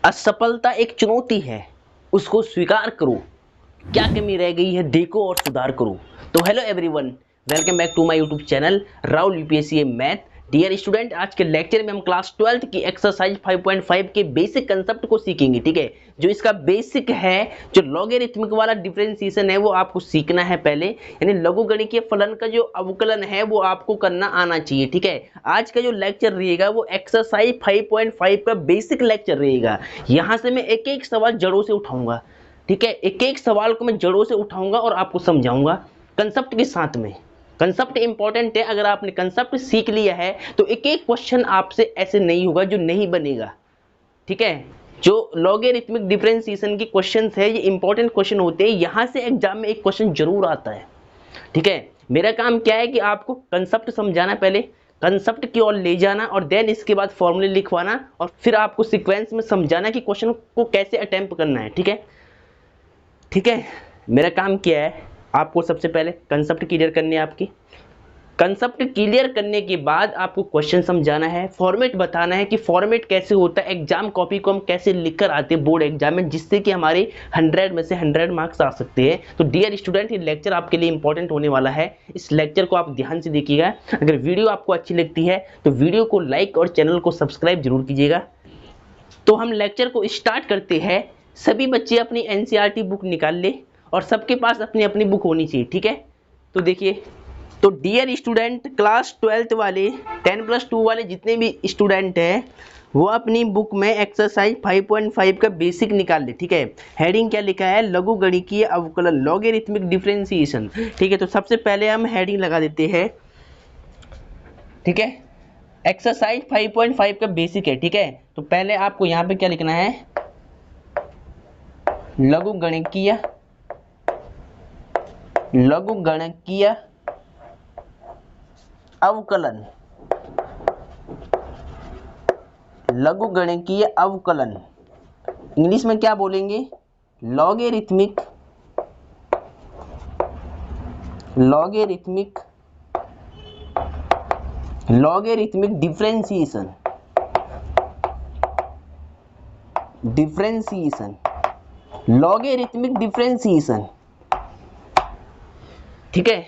असफलता एक चुनौती है, उसको स्वीकार करो, क्या कमी रह गई है देखो और सुधार करो। तो hello everyone, welcome back to my YouTube channel Rahul UPSC math. Dear student, आज के लेक्चर में हम क्लास 12th की एक्सरसाइज 5.5 के बेसिक कंसेप्ट को सीखेंगे। ठीक है, जो इसका बेसिक है, जो लॉगरिथमिक वाला डिफरेंशिएशन है वो आपको सीखना है पहले, यानी लघुगणकीय फलन का जो अवकलन है वो आपको करना आना चाहिए। ठीक है, आज का जो लेक्चर रहेगा वो एक्सरसाइज 5.5 का बेसिक लेक्चर रहेगा। यहां से मैं एक एक सवाल जड़ों से उठाऊंगा। ठीक है, एक एक सवाल को मैं जड़ों से उठाऊंगा और आपको समझाऊंगा कंसेप्ट के साथ में। कंसेप्ट इंपॉर्टेंट है, अगर आपने कंसेप्ट सीख लिया है तो एक एक क्वेश्चन आपसे ऐसे नहीं होगा जो नहीं बनेगा। ठीक है, जो लॉगरिथमिक डिफरेंशिएशन की क्वेश्चंस है ये इंपॉर्टेंट क्वेश्चन होते हैं, यहां से एग्जाम में एक क्वेश्चन जरूर आता है। ठीक है, मेरा काम क्या है कि आपको कंसेप्ट समझाना, पहले कंसेप्ट की ओर ले जाना और देन इसके बाद फॉर्मूले लिखवाना और फिर आपको सीक्वेंस में समझाना कि क्वेश्चन को कैसे अटेम्प्ट करना है। ठीक है, मेरा काम क्या है, आपको सबसे पहले कंसेप्ट क्लियर करने हैं। आपकी कंसेप्ट क्लियर करने के बाद आपको क्वेश्चन समझाना है, फॉर्मेट बताना है कि फॉर्मेट कैसे होता है, एग्जाम कॉपी को हम कैसे लिखकर आते हैं बोर्ड एग्जाम में, जिससे कि हमारे 100 में से 100 मार्क्स आ सकते हैं। तो डियर स्टूडेंट, ये लेक्चर आपके लिए इंपॉर्टेंट होने वाला है, इस लेक्चर को आप ध्यान से देखिएगा। अगर वीडियो आपको अच्छी लगती है तो वीडियो को लाइक और चैनल को सब्सक्राइब जरूर कीजिएगा। तो हम लेक्चर को स्टार्ट करते हैं। सभी बच्चे अपनी एनसीईआरटी बुक निकाल ले और सबके पास अपनी अपनी बुक होनी चाहिए। ठीक है, तो देखिए, तो डियर स्टूडेंट, क्लास 12th वाले 10+2 वाले जितने भी स्टूडेंट हैं वो अपनी बुक में एक्सरसाइज 5.5 का बेसिक निकाल ले। ठीक है, हेडिंग क्या लिखा है, लघुगणकीय अवकलन लॉगरिथमिक डिफरेंशिएशन। ठीक है, तो सबसे पहले हम हेडिंग लगा देते हैं। ठीक है, एक्सरसाइज 5.5 का बेसिक है। ठीक है, तो पहले आपको यहाँ पे क्या लिखना है, लघुगणकीय अवकलन, लघुगणकीय अवकलन इंग्लिश में क्या बोलेंगे, लॉगरिथमिक डिफरेंशिएशन लॉगरिथमिक डिफरेंशिएशन। ठीक है,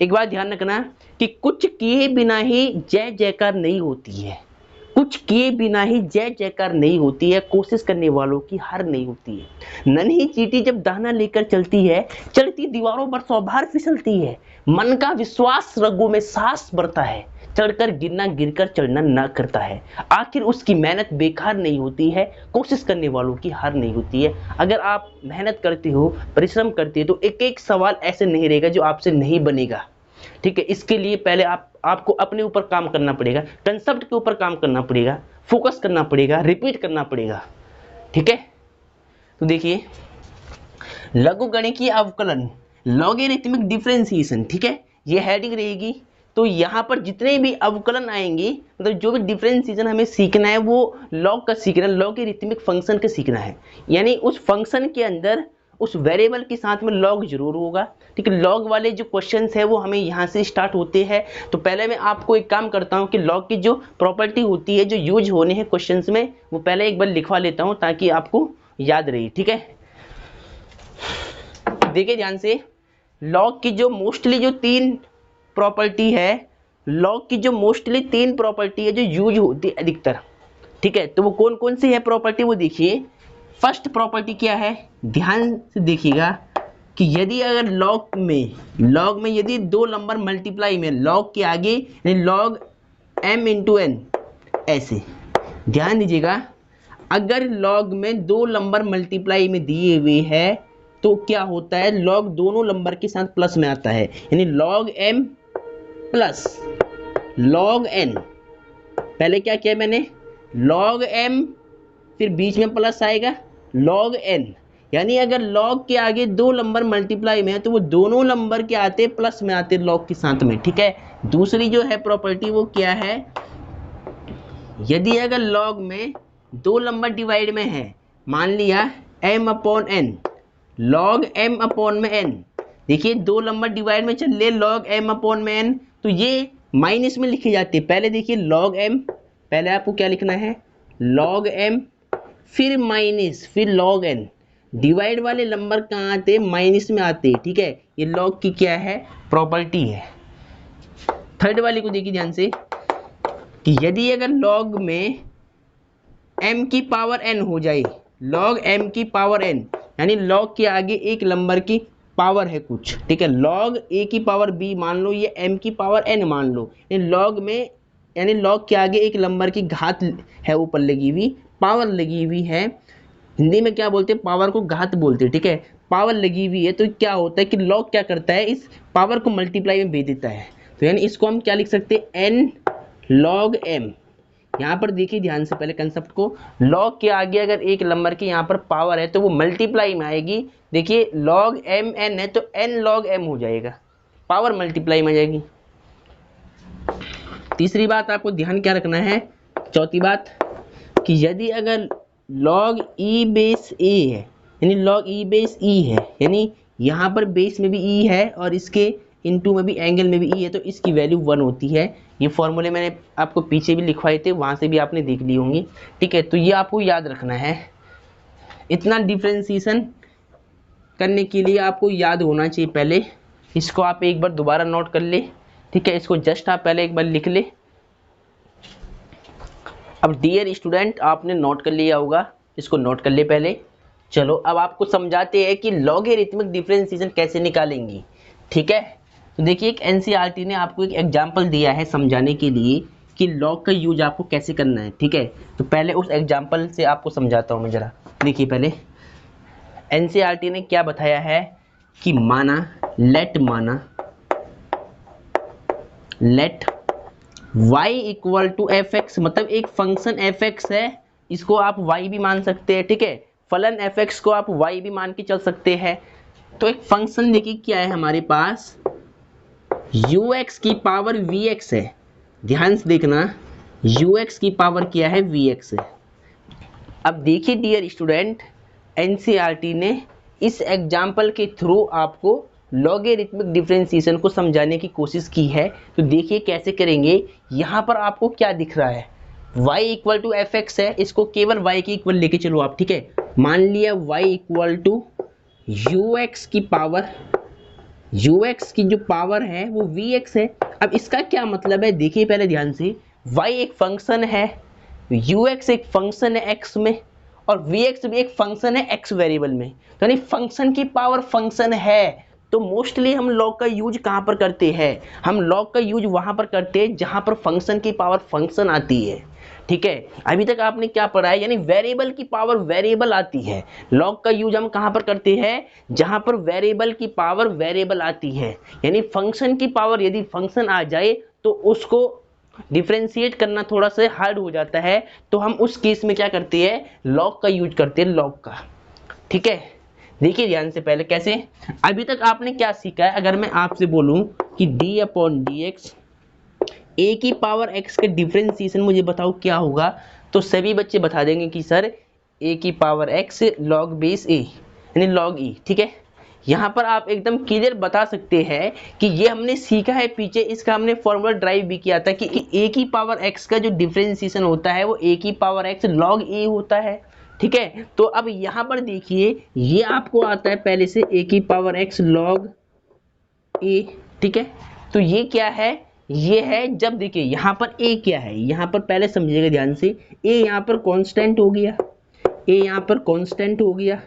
एक बात ध्यान रखना कि कुछ किए बिना ही जय जयकार नहीं होती है, कुछ किए बिना ही जय जयकार नहीं होती है, कोशिश करने वालों की हार नहीं होती है। नन्ही चींटी जब दाना लेकर चलती है, चढ़ती दीवारों पर 100 बार फिसलती है, मन का विश्वास रगों में साहस बढ़ता है, चढ़कर गिरना गिरकर चढ़ना ना करता है, आखिर उसकी मेहनत बेकार नहीं होती है, कोशिश करने वालों की हार नहीं होती है। अगर आप मेहनत करते हो, परिश्रम करते हो, तो एक एक सवाल ऐसे नहीं रहेगा जो आपसे नहीं बनेगा। ठीक है, इसके लिए पहले आपको अपने ऊपर काम करना पड़ेगा, कंसेप्ट के ऊपर काम करना पड़ेगा, फोकस करना पड़ेगा, रिपीट करना पड़ेगा। ठीक है, तो देखिए, लघुगणकीय अवकलन लॉगरिथमिक डिफरेंशिएशन। ठीक है, ये हेडिंग रहेगी। तो यहाँ पर जितने भी अवकलन आएंगे, मतलब जो भी डिफरेंशिएशन हमें सीखना है वो लॉग का सीखना है, लॉगरिथमिक फंक्शन का सीखना है, यानी उस फंक्शन के अंदर उस वेरिएबल के साथ में लॉग जरूर होगा। ठीक है, लॉग वाले जो क्वेश्चंस है वो हमें यहाँ से स्टार्ट होते हैं। तो पहले मैं आपको एक काम करता हूँ कि लॉग की जो प्रॉपर्टी होती है, जो यूज होने हैं क्वेश्चंस में, वो पहले एक बार लिखवा लेता हूँ ताकि आपको याद रहे। ठीक है, देखिए ध्यान से, लॉग की जो मोस्टली जो 3 प्रॉपर्टी है, लॉग की जो मोस्टली 3 प्रॉपर्टी है जो यूज होती है अधिकतर। ठीक है, तो वो कौन कौन सी है प्रॉपर्टी, वो देखिए। फर्स्ट प्रॉपर्टी क्या है, ध्यान से देखिएगा कि यदि अगर लॉग में यदि 2 नंबर मल्टीप्लाई में, लॉग के आगे यानी लॉग m इंटू n, ऐसे ध्यान दीजिएगा, अगर लॉग में 2 नंबर मल्टीप्लाई में दिए हुए हैं तो क्या होता है, लॉग दोनों नंबर के साथ प्लस में आता है, यानी log m plus log n। पहले क्या किया मैंने, लॉग m फिर बीच में प्लस आएगा लॉग n, यानी अगर लॉग के आगे 2 नंबर मल्टीप्लाई में है तो वो दोनों नंबर के आते प्लस में आते लॉग के साथ में। ठीक है, दूसरी जो है प्रॉपर्टी वो क्या है, यदि अगर लॉग में 2 नंबर डिवाइड में है, मान लिया m upon n, log m upon में n, देखिए 2 नंबर डिवाइड में चल ले लॉग m अपॉन में n, तो ये माइनस में लिखे जाते हैं। पहले देखिए लॉग m, पहले आपको क्या लिखना है, लॉग m, फिर माइनस, फिर लॉग एन। डिवाइड वाले नंबर कहाँ आते हैं? माइनस में आते हैं, ठीक है। ये लॉग की क्या है? प्रॉपर्टी है। थर्ड वाले को देखिए ध्यान से कि यदि अगर लॉग में m की पावर n हो जाए, log m की पावर n, यानी log के आगे एक नंबर की पावर है कुछ, ठीक है। log a की पावर b मान लो, ये m की पावर n मान लो। log में यानी log के आगे एक नंबर की घात है ऊपर लगी हुई, पावर लगी हुई है। हिंदी में क्या बोलते हैं? पावर को घात बोलते हैं, ठीक है। पावर लगी हुई है तो क्या होता है कि log क्या करता है? इस पावर को मल्टीप्लाई में भेज देता है। तो यानी इसको हम क्या लिख सकते हैं? n log m। यहाँ पर देखिए ध्यान से पहले कंसेप्ट को, लॉग के आगे अगर एक नंबर की यहाँ पर पावर है तो वो मल्टीप्लाई में आएगी। देखिए लॉग एम एन है तो एन लॉग एम हो जाएगा, पावर मल्टीप्लाई में आ जाएगी। तीसरी बात आपको ध्यान क्या रखना है, चौथी बात, कि यदि अगर लॉग ई बेस ए है, यानी लॉग ई बेस ई है, यानी यहाँ पर बेस में भी ई है और इसके इनटू में भी एंगल में भी ई है, तो इसकी वैल्यू 1 होती है। ये फॉर्मूले मैंने आपको पीछे भी लिखवाए थे, वहाँ से भी आपने देख ली होंगी, ठीक है। तो ये आपको याद रखना है। इतना डिफ्रेंसिएशन करने के लिए आपको याद होना चाहिए पहले। इसको आप एक बार दोबारा नोट कर ले, ठीक है। इसको जस्ट आप पहले एक बार लिख ले। अब डियर स्टूडेंट, आपने नोट कर लिया होगा, इसको नोट कर ले पहले। चलो अब आपको समझाते हैं कि लॉगरिथमिक डिफरेंशिएशन कैसे निकालेंगे, ठीक है। तो देखिए एक एनसीईआरटी ने आपको एक एग्जांपल दिया है समझाने के लिए कि लॉग का यूज आपको कैसे करना है, ठीक है। तो पहले उस एग्जांपल से आपको समझाता हूँ मैं जरा। देखिए पहले एनसीईआरटी ने क्या बताया है कि let y equal to f x, मतलब एक फंक्शन एफ एक्स है, इसको आप y भी मान सकते हैं, ठीक है। फलन एफ एक्स को आप y भी मान के चल सकते हैं। तो एक फंक्शन देखिए क्या है हमारे पास, ux की पावर vx है। ध्यान से देखना, ux की पावर क्या है? vx है। अब देखिए डियर स्टूडेंट, एनसीईआरटी ने इस एग्जाम्पल के थ्रू आपको लॉगरिथमिक डिफरेंशिएशन को समझाने की कोशिश की है। तो देखिए कैसे करेंगे। यहाँ पर आपको क्या दिख रहा है? y equal to f x है, इसको केवल y के इक्वल लेके चलो आप, ठीक है। मान लिया y इक्वल टू ux की पावर, ux की जो पावर है वो vx है। अब इसका क्या मतलब है? देखिए पहले ध्यान से, y एक फंक्शन है, ux एक फंक्शन है x में, और vx भी एक फंक्शन है x वेरिएबल में। तो यानी फंक्शन की पावर फंक्शन है। तो मोस्टली हम लॉग का यूज कहाँ पर करते हैं? हम लॉग का यूज वहाँ पर करते हैं जहाँ पर फंक्शन की पावर फंक्शन आती है, ठीक है। अभी तक आपने क्या पढ़ा है? यानी वेरिएबल की पावर वेरिएबल आती है। लॉग का यूज हम कहाँ पर करते हैं? जहाँ पर वेरिएबल की पावर वेरिएबल आती है। यानी फंक्शन की पावर यदि फंक्शन आ जाए तो उसको डिफरेंशिएट करना थोड़ा सा हार्ड हो जाता है, तो हम उस केस में क्या करते हैं? लॉग का यूज करते हैं, लॉग का, ठीक है। देखिए ध्यान से पहले कैसे। अभी तक आपने क्या सीखा है? अगर मैं आपसे बोलूं कि d upon d x, a की पावर एक्स का डिफरेंशिएशन मुझे बताओ क्या होगा, तो सभी बच्चे बता देंगे कि सर ए की पावर एक्स लॉग बेस ए, यानी लॉग ई, ठीक है। यहाँ पर आप एकदम क्लियर बता सकते हैं कि ये हमने सीखा है पीछे, इसका हमने फॉर्मूला ड्राइव भी किया था कि ए की पावर एक्स का जो डिफरेंशिएशन होता है वो ए की पावर एक्स लॉग ए होता है, ठीक है। तो अब यहाँ पर देखिए, ये आपको आता है पहले से ए की पावर एक्स लॉग ए, ठीक है। तो ये क्या है? ये है, जब देखिए यहाँ पर ए क्या है, यहाँ पर पहले समझिएगा ध्यान से, ए यहाँ पर कांस्टेंट हो गया, ए यहाँ पर कांस्टेंट हो गया,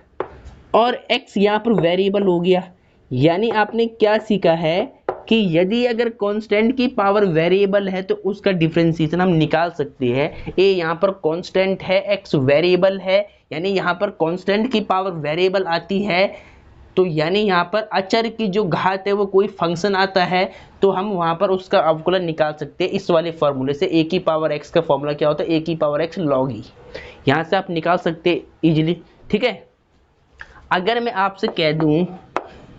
और x यहाँ पर वेरिएबल हो गया। यानी आपने क्या सीखा है कि यदि अगर कांस्टेंट की पावर वेरिएबल है तो उसका डिफरेंशिएशन हम निकाल सकते हैं। ए यहाँ पर कांस्टेंट है, x वेरिएबल है, यानी यहाँ पर कांस्टेंट की पावर वेरिएबल आती है, तो यानी यहाँ पर अचर की जो घात है वो कोई फंक्शन आता है, तो हम वहाँ पर उसका अवकलन निकाल सकते हैं इस वाले फॉर्मूले से। ए की पावर x का फॉर्मूला क्या होता है? ए की पावर x लॉग ई। यहाँ से आप निकाल सकते हैं इजीली, ठीक है। अगर मैं आपसे कह दूं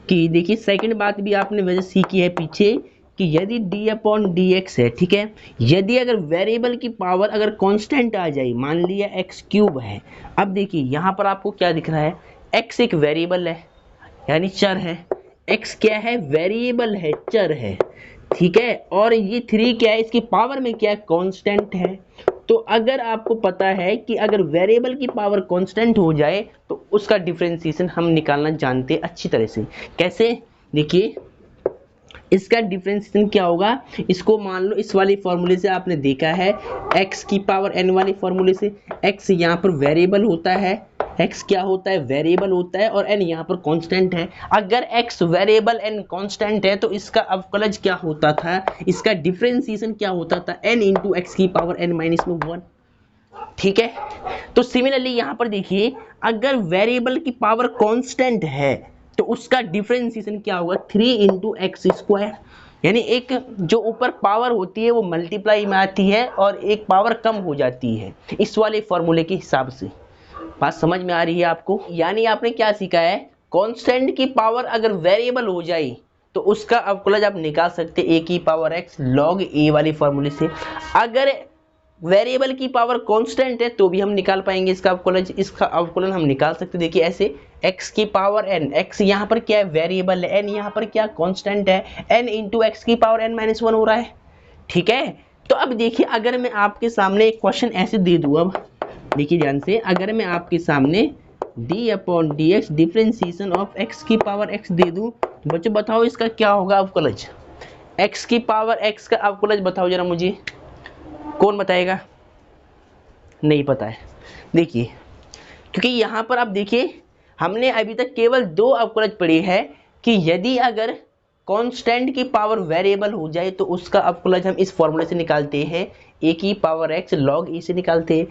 कि देखिए सेकंड बात भी आपने वजह सीखी है पीछे कि यदि d अपॉन डी एक्स है, ठीक है, यदि अगर वेरिएबल की पावर अगर कांस्टेंट आ जाए, मान लिया x क्यूब है। अब देखिए यहाँ पर आपको क्या दिख रहा है? x एक वेरिएबल है, यानी चर है। x क्या है? वेरिएबल है, चर है, ठीक है। और ये 3 क्या है? इसकी पावर में क्या है? कांस्टेंट है। तो अगर आपको पता है कि अगर वेरिएबल की पावर कांस्टेंट हो जाए तो उसका डिफरेंशिएशन हम निकालना जानते हैं अच्छी तरह से। कैसे? देखिए इसका डिफरेंशिएशन क्या होगा, इसको मान लो इस वाली फॉर्मूले से आपने देखा है, x की पावर n वाले फॉर्मूले से। x यहाँ पर वेरिएबल होता है, x क्या होता है, वेरिएबल होता है, और n यहाँ पर कांस्टेंट है। अगर x वेरिएबल n कांस्टेंट है तो इसका अवकलज क्या होता था, इसका डिफरेंशिएशन क्या होता था, n इंटू एक्स की पावर n माइनस में 1। ठीक है, तो सिमिलरली यहाँ पर देखिए अगर वेरिएबल की पावर कांस्टेंट है तो उसका डिफरेंशिएशन क्या होगा, 3 इंटू एक्स स्क्वायर। यानी एक जो ऊपर पावर होती है वो मल्टीप्लाई में आती है और एक पावर कम हो जाती है, इस वाले फॉर्मूले के हिसाब से। बात समझ में आ रही है आपको? यानी आपने क्या सीखा है, कांस्टेंट की पावर अगर वेरिएबल हो जाए तो उसका अवकलज आप निकाल सकते हैं a की पावर x log a वाली फॉर्मूले से। अगर वेरिएबल की पावर कांस्टेंट है तो भी हम निकाल पाएंगे इसका अवकलज, इसका अवकलन हम निकाल सकते। देखिए ऐसे x की पावर n, x यहाँ पर क्या है, वेरिएबल है, n यहाँ पर क्या कांस्टेंट है, n इंटू एक्स की पावर n माइनस 1 हो रहा है। ठीक है, तो अब देखिए अगर मैं आपके सामने एक क्वेश्चन ऐसे दे दूं, अब देखिए ध्यान से, अगर मैं आपके सामने d upon d x differentiation of x की पावर x दे दूं, बच्चों बताओ इसका क्या होगा अवकलज, x की पावर x का अवकलज बताओ जरा मुझे, कौन बताएगा? नहीं पता है। देखिए क्योंकि यहाँ पर आप देखिए हमने अभी तक केवल दो अवकलज पढ़े हैं कि यदि अगर कांस्टेंट की पावर वेरिएबल हो जाए तो उसका अवकलज हम इस फॉर्मूले से निकालते हैं, a की पावर x log a से निकालते हैं।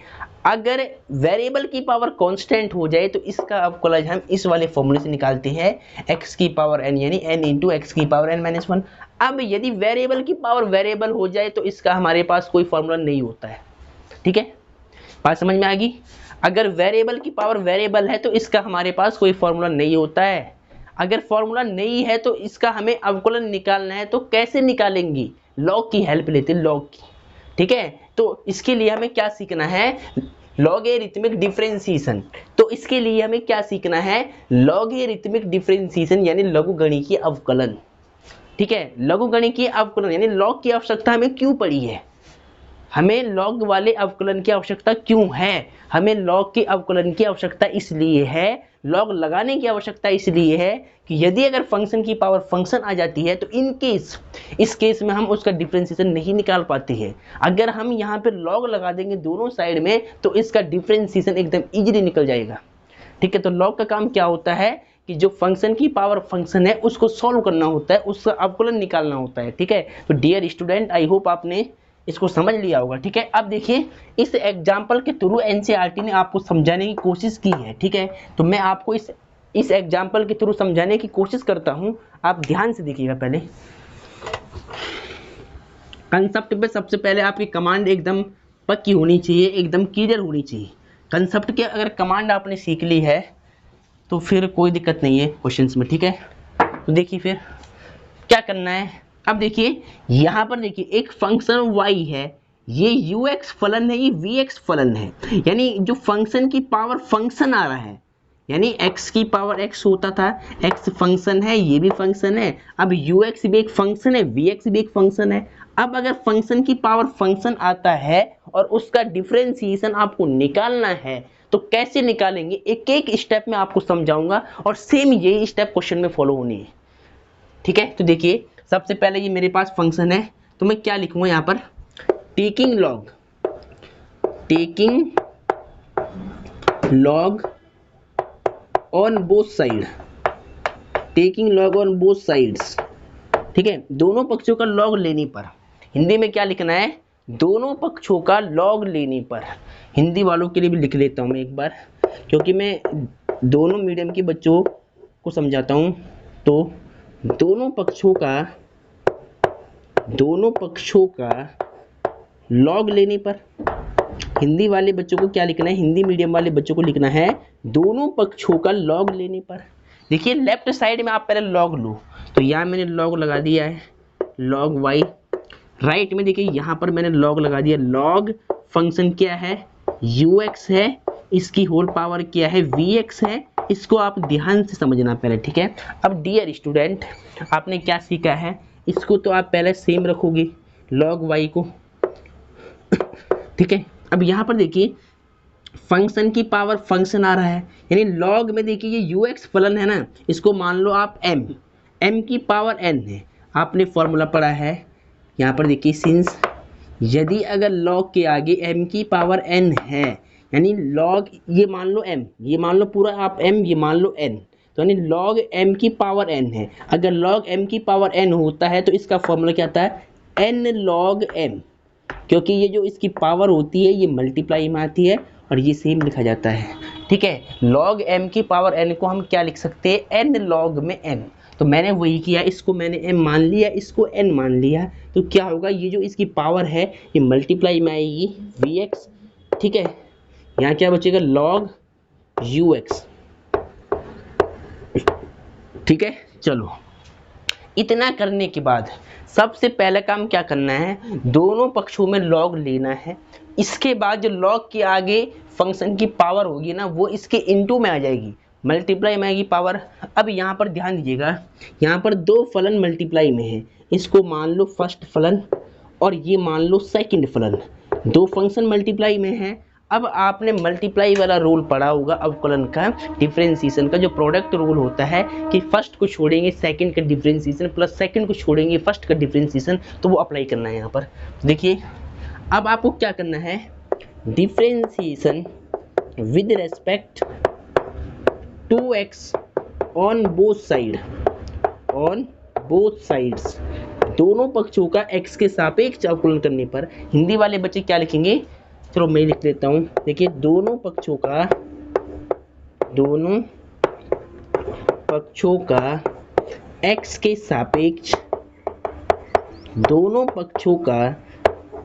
अगर वेरिएबल की पावर कांस्टेंट हो जाए तो इसका अवकलज हम इस वाले फॉर्मूले से निकालते हैं, x की पावर n यानी n इंटू एक्स की पावर n माइनस 1। अब यदि वेरिएबल की पावर वेरिएबल हो जाए तो इसका हमारे पास कोई फॉर्मूला नहीं होता है। ठीक है, बात समझ में आ गई? अगर वेरिएबल की पावर वेरिएबल है तो इसका हमारे पास कोई फॉर्मूला नहीं होता है। अगर फॉर्मूला नहीं है तो इसका हमें अवकलन निकालना है, तो कैसे निकालेंगे, लॉग की हेल्प लेते, लॉग की। ठीक है, तो इसके लिए हमें क्या सीखना है, लॉगरिथमिक डिफरेंशिएशन। तो इसके लिए हमें क्या सीखना है, लॉगरिथमिक डिफरेंशिएशन यानी लघुगणकीय अवकलन। ठीक है, लघुगणकीय अवकलन यानी लॉग की आवश्यकता हमें क्यों पड़ी है, हमें लॉग वाले अवकलन की आवश्यकता क्यों है, हमें लॉग के अवकलन की आवश्यकता इसलिए है, लॉग लगाने की आवश्यकता इसलिए है कि यदि अगर फंक्शन की पावर फंक्शन आ जाती है तो इन केस, इस केस में हम उसका डिफरेंशिएशन नहीं निकाल पाते हैं। अगर हम यहाँ पे लॉग लगा देंगे दोनों साइड में तो इसका डिफरेंशिएशन एकदम इजीली निकल जाएगा। ठीक है, तो लॉग का काम क्या होता है कि जो फंक्शन की पावर फंक्शन है उसको सॉल्व करना होता है, उसका अवकलन निकालना होता है। ठीक है, तो डियर स्टूडेंट आई होप आपने इसको समझ लिया होगा। ठीक है, अब देखिए इस एग्जाम्पल के थ्रू एनसीईआरटी ने आपको समझाने की कोशिश की है। ठीक है, तो मैं आपको इस एग्जाम्पल के थ्रू समझाने की कोशिश करता हूं, आप ध्यान से देखिएगा। पहले कंसेप्ट पे सबसे पहले आपकी कमांड एकदम पक्की होनी चाहिए, एकदम क्लियर होनी चाहिए। कंसेप्ट के अगर कमांड आपने सीख ली है तो फिर कोई दिक्कत नहीं है क्वेश्चंस में। ठीक है, तो देखिए फिर क्या करना है। अब देखिए यहाँ पर देखिए एक फंक्शन y है, ये ux फलन है, ये vx फलन है, यानी जो फंक्शन की पावर फंक्शन आ रहा है, यानी x की पावर x होता था, x फंक्शन है, ये भी फंक्शन है, अब ux भी एक फंक्शन है, vx भी एक फंक्शन है। अब अगर फंक्शन की पावर फंक्शन आता है और उसका डिफरेंशिएशन आपको निकालना है तो कैसे निकालेंगे, एक एक स्टेप में आपको समझाऊंगा और सेम यही स्टेप क्वेश्चन में फॉलो होनी है। ठीक है, तो देखिए सबसे पहले ये मेरे पास फंक्शन है तो मैं क्या लिखूंगा यहाँ पर, taking log on both side, taking log on both sides. ठीक है, दोनों पक्षों का लॉग लेने पर, हिंदी में क्या लिखना है, दोनों पक्षों का लॉग लेने पर। हिंदी वालों के लिए भी लिख लेता हूँ मैं एक बार, क्योंकि मैं दोनों मीडियम के बच्चों को समझाता हूँ। तो दोनों पक्षों का लॉग लेने पर, हिंदी वाले बच्चों को क्या लिखना है, हिंदी मीडियम वाले बच्चों को लिखना है दोनों पक्षों का लॉग लेने पर। देखिए लेफ्ट साइड में आप पहले लॉग लो, तो यहाँ मैंने लॉग लगा दिया है लॉग y। राइट में देखिए यहाँ पर मैंने लॉग लगा दिया, लॉग फंक्शन क्या है, ux है, इसकी होल पावर क्या है, vx है। इसको आप ध्यान से समझना पहले। ठीक है, अब डियर स्टूडेंट आपने क्या सीखा है, इसको तो आप पहले सेम रखोगे लॉग y को। ठीक है, अब यहाँ पर देखिए फंक्शन की पावर फंक्शन आ रहा है, यानी लॉग में देखिए ये यू एक्स फलन है ना, इसको मान लो आप एम की पावर एन है। आपने फॉर्मूला पढ़ा है यहाँ पर देखिए, सिंस यदि अगर लॉग के आगे m की पावर n है, यानी लॉग ये मान लो m, ये मान लो पूरा आप m, ये मान लो n, तो यानी लॉग m की पावर n है। अगर लॉग m की पावर n होता है तो इसका फॉर्मूला क्या आता है, n लॉग m, क्योंकि ये जो इसकी पावर होती है ये मल्टीप्लाई में आती है और ये सेम लिखा जाता है। ठीक है, लॉग m की पावर n को हम क्या लिख सकते हैं, n लॉग में m। तो मैंने वही किया, इसको मैंने m मान लिया, इसको n मान लिया, तो क्या होगा, ये जो इसकी पावर है ये मल्टीप्लाई में आएगी vx। ठीक है, यहाँ क्या बचेगा, लॉग ux। ठीक है, चलो इतना करने के बाद सबसे पहला काम क्या करना है, दोनों पक्षों में लॉग लेना है। इसके बाद जो लॉग के आगे फंक्शन की पावर होगी ना, वो इसके इनटू में आ जाएगी, मल्टीप्लाई में आएगी पावर। अब यहाँ पर ध्यान दीजिएगा, यहाँ पर दो फलन मल्टीप्लाई में है, इसको मान लो फर्स्ट फलन और ये मान लो सेकंड फलन, दो फंक्शन मल्टीप्लाई में है। अब आपने मल्टीप्लाई वाला रूल पढ़ा होगा अवकलन का, डिफरेंशिएशन का, जो प्रोडक्ट रूल होता है कि फर्स्ट को छोड़ेंगे सेकंड का डिफरेंशिएशन प्लस सेकंड को छोड़ेंगे फर्स्ट का डिफरेंशिएशन, तो वो अप्लाई करना है यहाँ पर। देखिए अब आपको क्या करना है, differentiation with respect to x on both side, on both sides, दोनों पक्षों का x के सापेक्ष अवकलन करने पर। हिंदी वाले बच्चे क्या लिखेंगे, चलो मैं लिख लेता हूँ। देखिए दोनों पक्षों का x के सापेक्ष, दोनों पक्षों का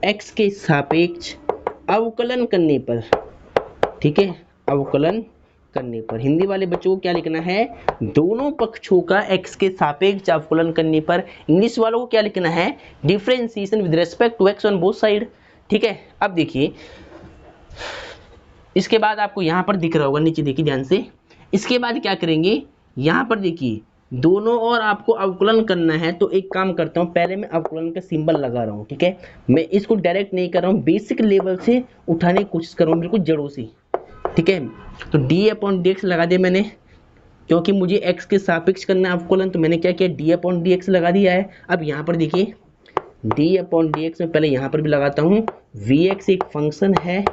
x के सापेक्ष अवकलन करने पर। ठीक है, अवकलन करने पर हिंदी वाले बच्चों को क्या लिखना है, दोनों पक्षों का x के सापेक्ष अवकलन करने पर। इंग्लिश वालों को क्या लिखना है, differentiation with respect to x on both side. ठीक है, अब देखिए इसके बाद आपको यहाँ पर दिख रहा होगा, नीचे देखिए ध्यान से, इसके बाद क्या करेंगे, यहाँ पर देखिए दोनों और आपको अवकलन करना है। तो एक काम करता हूँ, पहले मैं अवकलन का सिंबल लगा रहा हूँ। ठीक है, मैं इसको डायरेक्ट नहीं कर रहा हूँ, बेसिक लेवल से उठाने की कोशिश कर रहा हूँ, बिल्कुल जड़ों से। ठीक है, तो d/dx लगा दिया मैंने, क्योंकि मुझे x के सापेक्ष करना है अवकलन, तो मैंने क्या किया, d/dx लगा दिया है। अब यहाँ पर देखिए d/dx में पहले यहाँ पर भी लगाता हूँ, vx एक फंक्शन है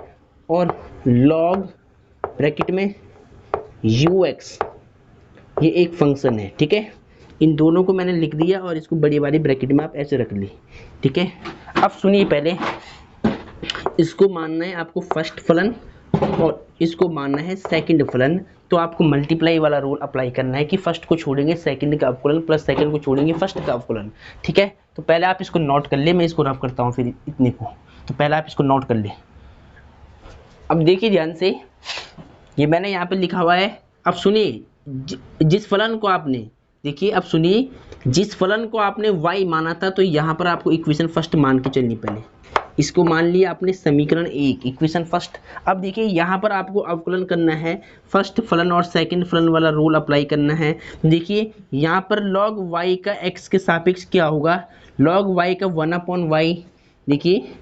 और log ब्रैकेट में ux ये एक फंक्शन है। ठीक है, इन दोनों को मैंने लिख दिया और इसको बड़ी वाली ब्रैकेट में आप ऐसे रख ली। ठीक है, अब सुनिए, पहले इसको मानना है आपको फर्स्ट फलन और इसको मानना है सेकंड फलन। तो आपको मल्टीप्लाई वाला रूल अप्लाई करना है कि फर्स्ट को छोड़ेंगे सेकंड का अवकलन प्लस सेकंड को छोड़ेंगे फर्स्ट का अवकलन। ठीक है, तो पहले आप इसको नोट कर ले, मैं इसको रफ करता हूँ फिर इतने को, तो पहले आप इसको नोट कर ले। अब देखिए ध्यान से, ये मैंने यहाँ पे लिखा हुआ है। अब सुनिए, जिस फलन को आपने, देखिए अब सुनिए, जिस फलन को आपने y माना था, तो यहाँ पर आपको इक्वेशन फर्स्ट मान के चलनी, पहले इसको मान लिया आपने समीकरण एक, इक्वेशन फर्स्ट। अब देखिए यहाँ पर आपको अवकलन करना है, फर्स्ट फलन और सेकंड फलन वाला रूल अप्लाई करना है। देखिए यहाँ पर log y का x के सापेक्ष क्या होगा, log y का 1/y। देखिए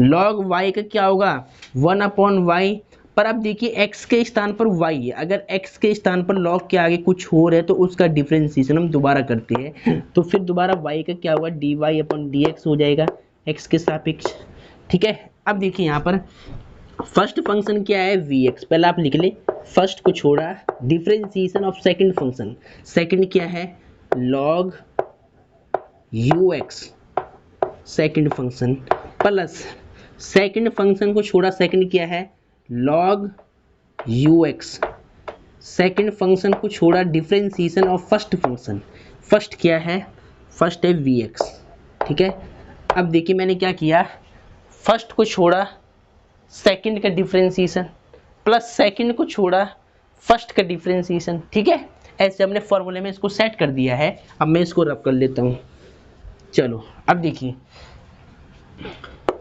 log y का क्या होगा, 1/y। पर अब देखिए x के स्थान पर y है, अगर x के स्थान पर log के आगे कुछ और है तो उसका डिफरेंशिएशन हम दोबारा करते हैं, तो फिर दोबारा y का क्या होगा, dy/dx हो जाएगा x के सापेक्ष। ठीक है, अब देखिए यहाँ पर फर्स्ट फंक्शन क्या है, vx, पहले आप लिख ले, फर्स्ट को छोड़ा, differentiation of second function, second क्या है, log ux second function, plus second function को छोड़ा, सेकंड क्या है, log ux सेकंड फंक्शन को छोड़ा, differentiation of first function, first क्या है, फर्स्ट है vx। ठीक है, अब देखिए मैंने क्या किया, फर्स्ट को छोड़ा सेकंड का डिफरेंशिएशन प्लस सेकंड को छोड़ा फर्स्ट का डिफरेंशिएशन। ठीक है, ऐसे हमने फॉर्मूले में इसको सेट कर दिया है। अब मैं इसको रब कर लेता हूँ। चलो अब देखिए,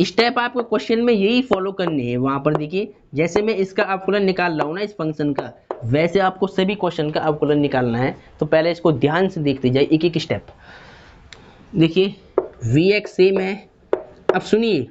स्टेप आपको क्वेश्चन में यही फॉलो करने हैं। वहां पर देखिए जैसे मैं इसका अवकलन निकाल रहा हूँ ना इस फंक्शन का, वैसे आपको सभी क्वेश्चन का अवकलन निकालना है। तो पहले इसको ध्यान से देखते जाए, एक एक स्टेप। देखिए vx सेम है। अब सुनिए,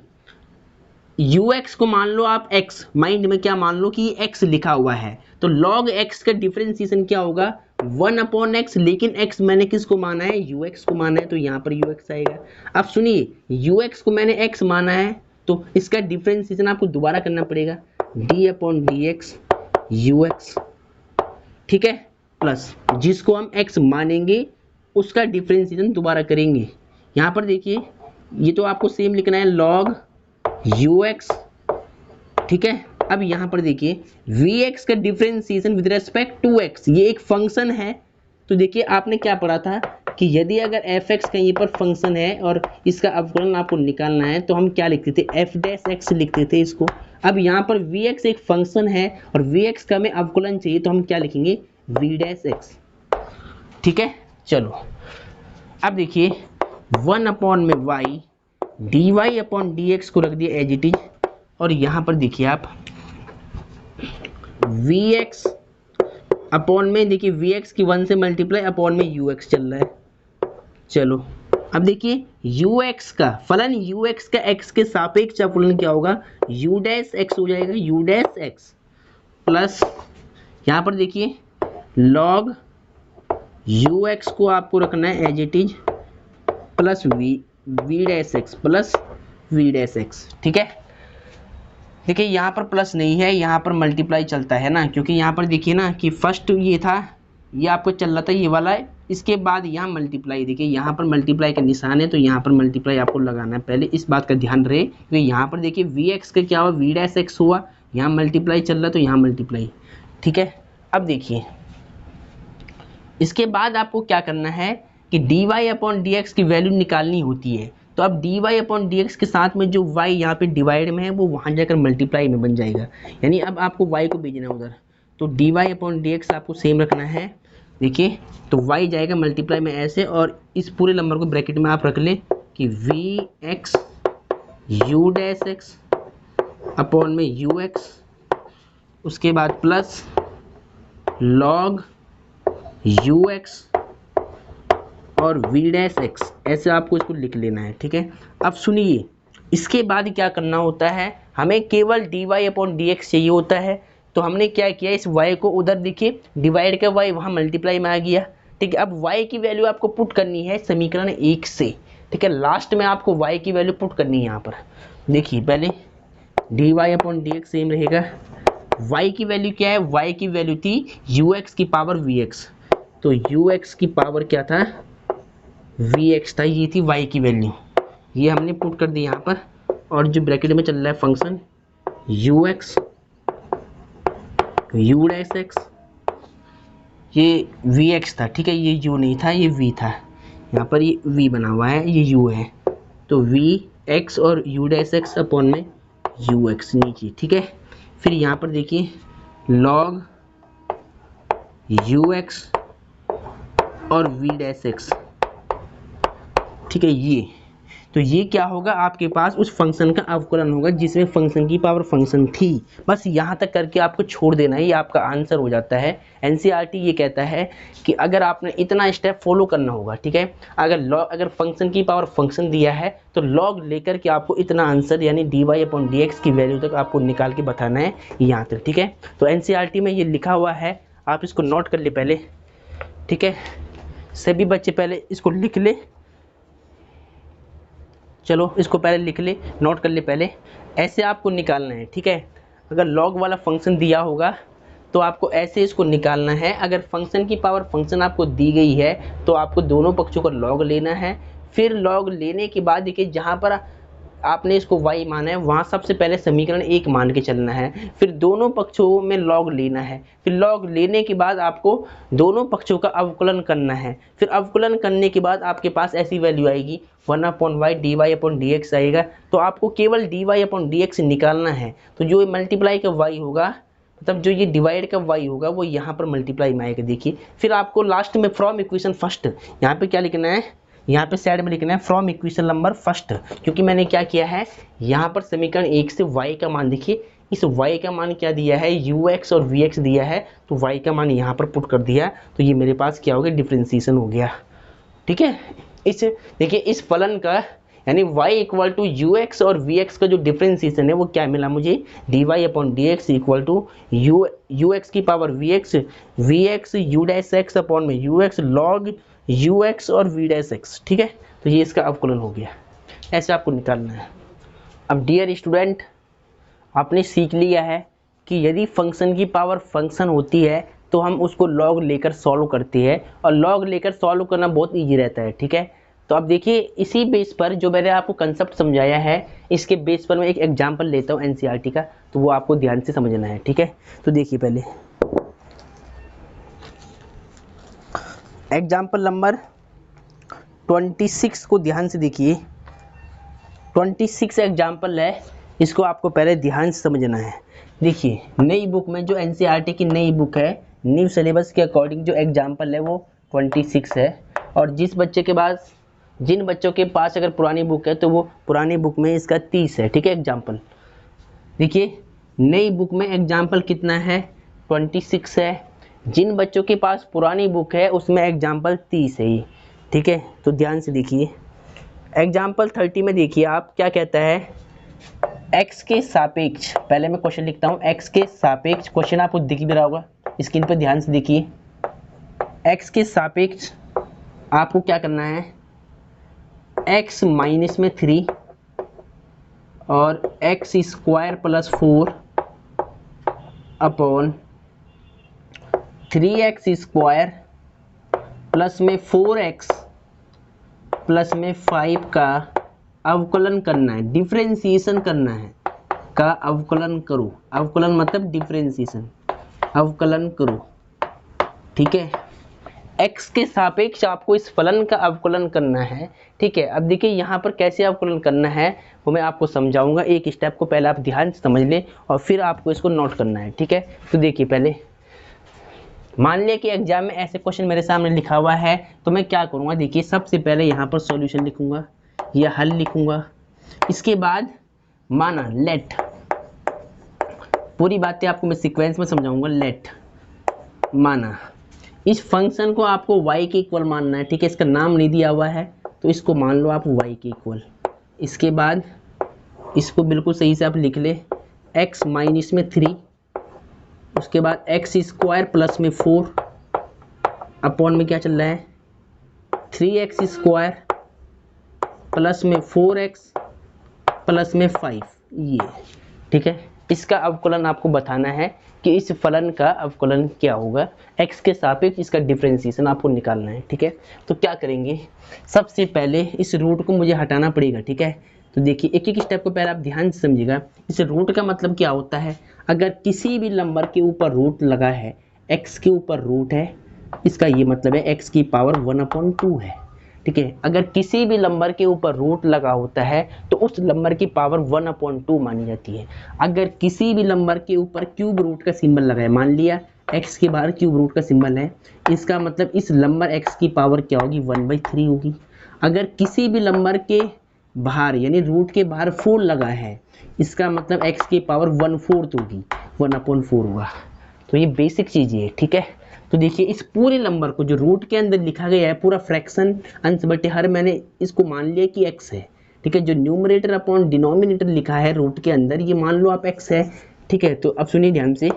यू एक्स को मान लो आप एक्स, माइंड में क्या मान लो कि ये एक्स लिखा हुआ है, तो लॉग एक्स का डिफरेंशिएशन क्या होगा 1/x, लेकिन x मैंने किसको माना है, यू एक्स को माना है, तो यहाँ पर यू एक्स आएगा। अब सुनिए, यू एक्स को मैंने x माना है तो इसका डिफरेंशिएशन आपको दोबारा करना पड़ेगा, d/dx यू एक्स, ठीक है, प्लस जिसको हम x मानेंगे उसका डिफरेंशिएशन दोबारा करेंगे। यहाँ पर देखिए ये तो आपको सेम लिखना है लॉग यू एक्स, ठीक है। अब यहाँ पर देखिए वी एक्स का differentiation with respect to x, ये एक फंक्शन है, तो देखिए आपने क्या पढ़ा था कि यदि अगर एफ एक्स कहीं पर फंक्शन है और इसका अवकलन आपको निकालना है तो हम क्या लिखते थे, एफ डैश एक्स लिखते थे इसको। अब यहाँ पर वी एक्स एक फंक्शन है और वी एक्स का हमें अवकलन चाहिए, तो हम क्या लिखेंगे, वी डैश एक्स, ठीक है। चलो अब देखिए 1 में y d y upon d x को रख दिया एज इट इज, और यहाँ पर देखिए आप वी एक्स अपॉन में, देखिए वी एक्स की 1 से मल्टीप्लाई अपॉन में यू एक्स चल रहा है। चलो अब देखिए यू एक्स का फलन, यू एक्स का एक्स के सापेक्ष फलन क्या होगा, यू डैश एक्स हो जाएगा, यू डैश एक्स प्लस यहाँ पर देखिए लॉग यू एक्स को आपको रखना है as it is plus v dash x plus v dash x, ठीक है। देखिए यहाँ पर प्लस नहीं है, यहाँ पर मल्टीप्लाई चलता है ना, क्योंकि यहाँ पर देखिए ना कि फर्स्ट ये था, ये आपको चल रहा था ये वाला है, इसके बाद यहाँ मल्टीप्लाई, देखिए यहाँ पर मल्टीप्लाई का निशान है, तो यहाँ पर मल्टीप्लाई आपको लगाना है, पहले इस बात का ध्यान रहे, क्योंकि यहाँ पर देखिए वी एक्स का क्या हुआ, वी डैश एक्स हुआ, यहाँ मल्टीप्लाई चल रहा है तो यहाँ मल्टीप्लाई, ठीक है। अब देखिए इसके बाद आपको क्या करना है कि d y upon d x की वैल्यू निकालनी होती है, तो अब d y upon d x के साथ में जो y यहाँ पे डिवाइड में है वो वहाँ जाकर मल्टीप्लाई में बन जाएगा, यानी अब आपको y को भेजना है उधर, तो d y upon d x आपको सेम रखना है। देखिए तो y जाएगा मल्टीप्लाई में ऐसे, और इस पूरे नंबर को ब्रैकेट में आप रख लें कि v x u dash x upon में यू एक्स, उसके बाद प्लस लॉग यू एक्स और वी डैश एक्स, ऐसे आपको इसको लिख लेना है, ठीक है। अब सुनिए इसके बाद क्या करना होता है, हमें केवल d y upon d x चाहिए होता है, तो हमने क्या किया, इस y को उधर देखिए डिवाइड का y वहाँ मल्टीप्लाई में आ गया, ठीक है। अब y की वैल्यू आपको पुट करनी है समीकरण 1 से, ठीक है, लास्ट में आपको y की वैल्यू पुट करनी है। यहाँ पर देखिए पहले d y upon d x same रहेगा, y की वैल्यू क्या है, y की वैल्यू थी यू एक्स की पावर वी एक्स, तो यू एक्स की पावर क्या था, वी एक्स था, ये थी y की वैल्यू, ये हमने पुट कर दी यहाँ पर, और जो ब्रैकेट में चल रहा है function you x u dash x, ये वी एक्स था, ठीक है, ये यू नहीं था, ये v था, यहाँ पर ये v बना हुआ है, ये u है, तो वी एक्स और यू डैश एक्स अपॉन में यू एक्स नीचे, ठीक है। फिर यहाँ पर देखिए लॉग यू एक्स और वी डैश एक्स, ठीक है, ये तो ये क्या होगा, आपके पास उस फंक्शन का अवकलन होगा जिसमें फंक्शन की पावर फंक्शन थी। बस यहाँ तक करके आपको छोड़ देना है, ये आपका आंसर हो जाता है। एनसीईआरटी ये कहता है कि अगर आपने इतना स्टेप फॉलो करना होगा, ठीक है, अगर फंक्शन की पावर फंक्शन दिया है तो लॉग लेकर के आपको इतना आंसर यानी d y upon d x की वैल्यू तक आपको निकाल के बताना है यहाँ तक, ठीक है। तो एनसीईआरटी में ये लिखा हुआ है, आप इसको नोट कर ले पहले, ठीक है, सभी बच्चे पहले इसको लिख ले, चलो इसको पहले लिख ले, नोट कर ले पहले, ऐसे आपको निकालना है, ठीक है। अगर लॉग वाला फंक्शन दिया होगा तो आपको ऐसे इसको निकालना है, अगर फंक्शन की पावर फंक्शन आपको दी गई है तो आपको दोनों पक्षों का लॉग लेना है, फिर लॉग लेने के बाद देखिए जहाँ पर आपने इसको y माना है वहाँ सबसे पहले समीकरण 1 मान के चलना है, फिर दोनों पक्षों में लॉग लेना है, फिर लॉग लेने के बाद आपको दोनों पक्षों का अवकलन करना है, फिर अवकलन करने के बाद आपके पास ऐसी वैल्यू आएगी 1/y d y upon d x आएगा, तो आपको केवल d y upon d x निकालना है, तो जो मल्टीप्लाई का y होगा, मतलब जो ये डिवाइड का y होगा वो यहाँ पर मल्टीप्लाई में आएगा। देखिए फिर आपको लास्ट में फ्रॉम इक्वेशन फर्स्ट, यहाँ पे क्या लिखना है, यहाँ पे साइड में लिखना है फ्रॉम इक्वेशन नंबर फर्स्ट, क्योंकि मैंने क्या किया है यहाँ पर समीकरण 1 से y का मान, देखिए इस y का मान क्या दिया है, ux और vx दिया है, तो y का मान यहाँ पर पुट कर दिया, तो ये मेरे पास क्या हो गया, डिफ्रेंसिएशन हो गया, ठीक है। देखिए इस फलन का यानी y equal to u x और वी एक्स का जो डिफ्रेंसिएशन है वो क्या मिला मुझे, d y upon d x equal to u x की power v x u dash x upon में u x log u x और वी डैश एक्स। ठीक है, तो ये इसका अवकलन हो गया, ऐसे आपको निकालना है। अब डियर स्टूडेंट, आपने सीख लिया है कि यदि फंक्शन की पावर फंक्शन होती है तो हम उसको लॉग लेकर सॉल्व करते हैं, और लॉग लेकर सॉल्व करना बहुत ईजी रहता है। ठीक है, तो अब देखिए इसी बेस पर जो मैंने आपको कंसेप्ट समझाया है, इसके बेस पर मैं एक एग्जांपल लेता हूँ एनसीईआरटी का, तो वो आपको ध्यान से समझना है। ठीक है, तो देखिए पहले एग्जाम्पल नंबर 26 को ध्यान से देखिए। 26 एग्जाम्पल है, इसको आपको पहले ध्यान से समझना है। देखिए नई बुक में, जो एनसीईआरटी की नई बुक है, न्यू सिलेबस के अकॉर्डिंग जो एग्जाम्पल है वो 26 है, और जिन बच्चों के पास अगर पुरानी बुक है तो वो पुरानी बुक में इसका 30 है। ठीक है, एग्जाम्पल देखिए नई बुक में एग्जाम्पल कितना है, 26 है। जिन बच्चों के पास पुरानी बुक है उसमें एग्जाम्पल 30 है ही। ठीक है, तो ध्यान से देखिए एग्जाम्पल 30 में देखिए आप क्या कहता है, x के सापेक्ष, पहले मैं क्वेश्चन लिखता हूँ, x के सापेक्ष, क्वेश्चन आपको दिख भी रहा होगा स्क्रीन पर, ध्यान से देखिए। x के सापेक्ष आपको क्या करना है, x माइनस में 3 और x square plus 4 upon 3x square plus में 4x प्लस में 5 का अवकलन करना है, डिफरेंशिएशन करना है, का अवकलन करो। अवकलन मतलब डिफरेंशिएशन, अवकलन करो। ठीक है, x के सापेक्ष आपको इस फलन का अवकलन करना है। ठीक है, अब देखिए यहाँ पर कैसे अवकलन करना है वो मैं आपको समझाऊंगा, एक स्टेप को पहले आप ध्यान से समझ लें और फिर आपको इसको नोट करना है। ठीक है, तो देखिए पहले मान लिया कि एग्जाम में ऐसे क्वेश्चन मेरे सामने लिखा हुआ है, तो मैं क्या करूँगा, देखिए सबसे पहले यहाँ पर सॉल्यूशन लिखूंगा या हल लिखूंगा। इसके बाद माना लेट, पूरी बातें आपको मैं सीक्वेंस में समझाऊंगा। लेट माना इस फंक्शन को आपको y के इक्वल मानना है। ठीक है, इसका नाम नहीं दिया हुआ है तो इसको मान लो आप y के इक्वल। इसके बाद इसको बिल्कुल सही से आप लिख ले, x माइनस में 3, उसके बाद x स्क्वायर प्लस में 4 अपॉन में क्या चल रहा है, 3x स्क्वायर प्लस में 4x प्लस में 5 ये। ठीक है, इसका अवकलन आपको बताना है कि इस फलन का अवकलन क्या होगा, x के सापेक्ष इसका डिफरेंशिएशन आपको निकालना है। ठीक है, तो क्या करेंगे, सबसे पहले इस रूट को मुझे हटाना पड़ेगा। ठीक है, तो देखिए एक एक स्टेप को पहले आप ध्यान से समझिएगा। इस रूट का मतलब क्या होता है, अगर किसी भी नंबर के ऊपर रूट लगा है, x के ऊपर रूट है, इसका ये मतलब है x की पावर 1/2 है। ठीक है, अगर किसी भी नंबर के ऊपर रूट लगा होता है तो उस नंबर की पावर 1/2 मानी जाती है। अगर किसी भी नंबर के ऊपर क्यूब रूट का सिंबल लगा है, मान लिया x के बाहर क्यूब रूट का सिंबल है, इसका मतलब इस नंबर x की पावर क्या होगी, 1/3 होगी। अगर किसी भी नंबर के बाहर यानी रूट के बाहर 4 लगा है, इसका मतलब x की पावर 1/4 होगी, 1/4 होगा। तो ये बेसिक चीज़ है। ठीक है, तो देखिए इस पूरे नंबर को जो रूट के अंदर लिखा गया है, पूरा फ्रैक्शन अंश बटे हर, मैंने इसको मान लिया कि x है। ठीक है, जो न्यूमरेटर अपॉन डिनोमिनेटर लिखा है रूट के अंदर, ये मान लो आप x है। ठीक है, तो अब सुनिए ध्यान से,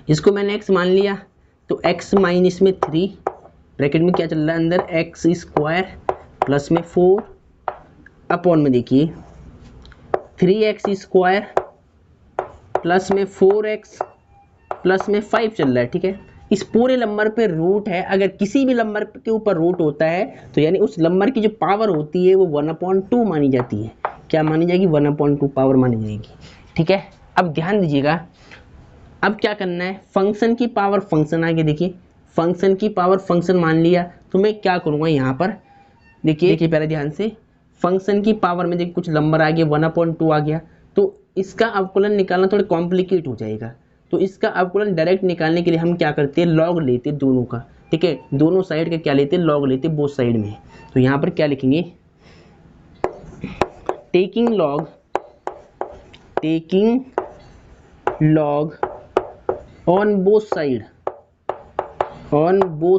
इसको मैंने x मान लिया तो x माइनस में 3 ब्रैकेट में क्या चल रहा है अंदर, x स्क्वायर प्लस में 4 अपॉन में देखिए 3x स्क्वायर प्लस में 4x प्लस में 5 चल रहा है। ठीक है, इस पूरे नंबर पे रूट है, अगर किसी भी नंबर के ऊपर रूट होता है तो यानी उस नंबर की जो पावर होती है वो 1/2 मानी जाती है। क्या मानी जाएगी, 1/2 पावर मानी जाएगी। ठीक है, अब ध्यान दीजिएगा, अब क्या करना है, फंक्शन की पावर फंक्शन आगे, देखिए फंक्शन की पावर फंक्शन मान लिया तो मैं क्या करूँगा यहाँ पर, देखिए पहले ध्यान से, फंक्शन की पावर में देखिए कुछ नंबर आ गया, 1/2 आ गया, तो इसका अवकलन निकालना थोड़ा कॉम्प्लिकेट हो जाएगा। तो इसका अवकलन डायरेक्ट निकालने के लिए हम क्या करते हैं, लॉग लेते हैं दोनों का। ठीक है, दोनों साइड का क्या लेते हैं, लॉग लेते हैं, बोथ साइड में। तो यहाँ पर क्या लिखेंगे, taking log on both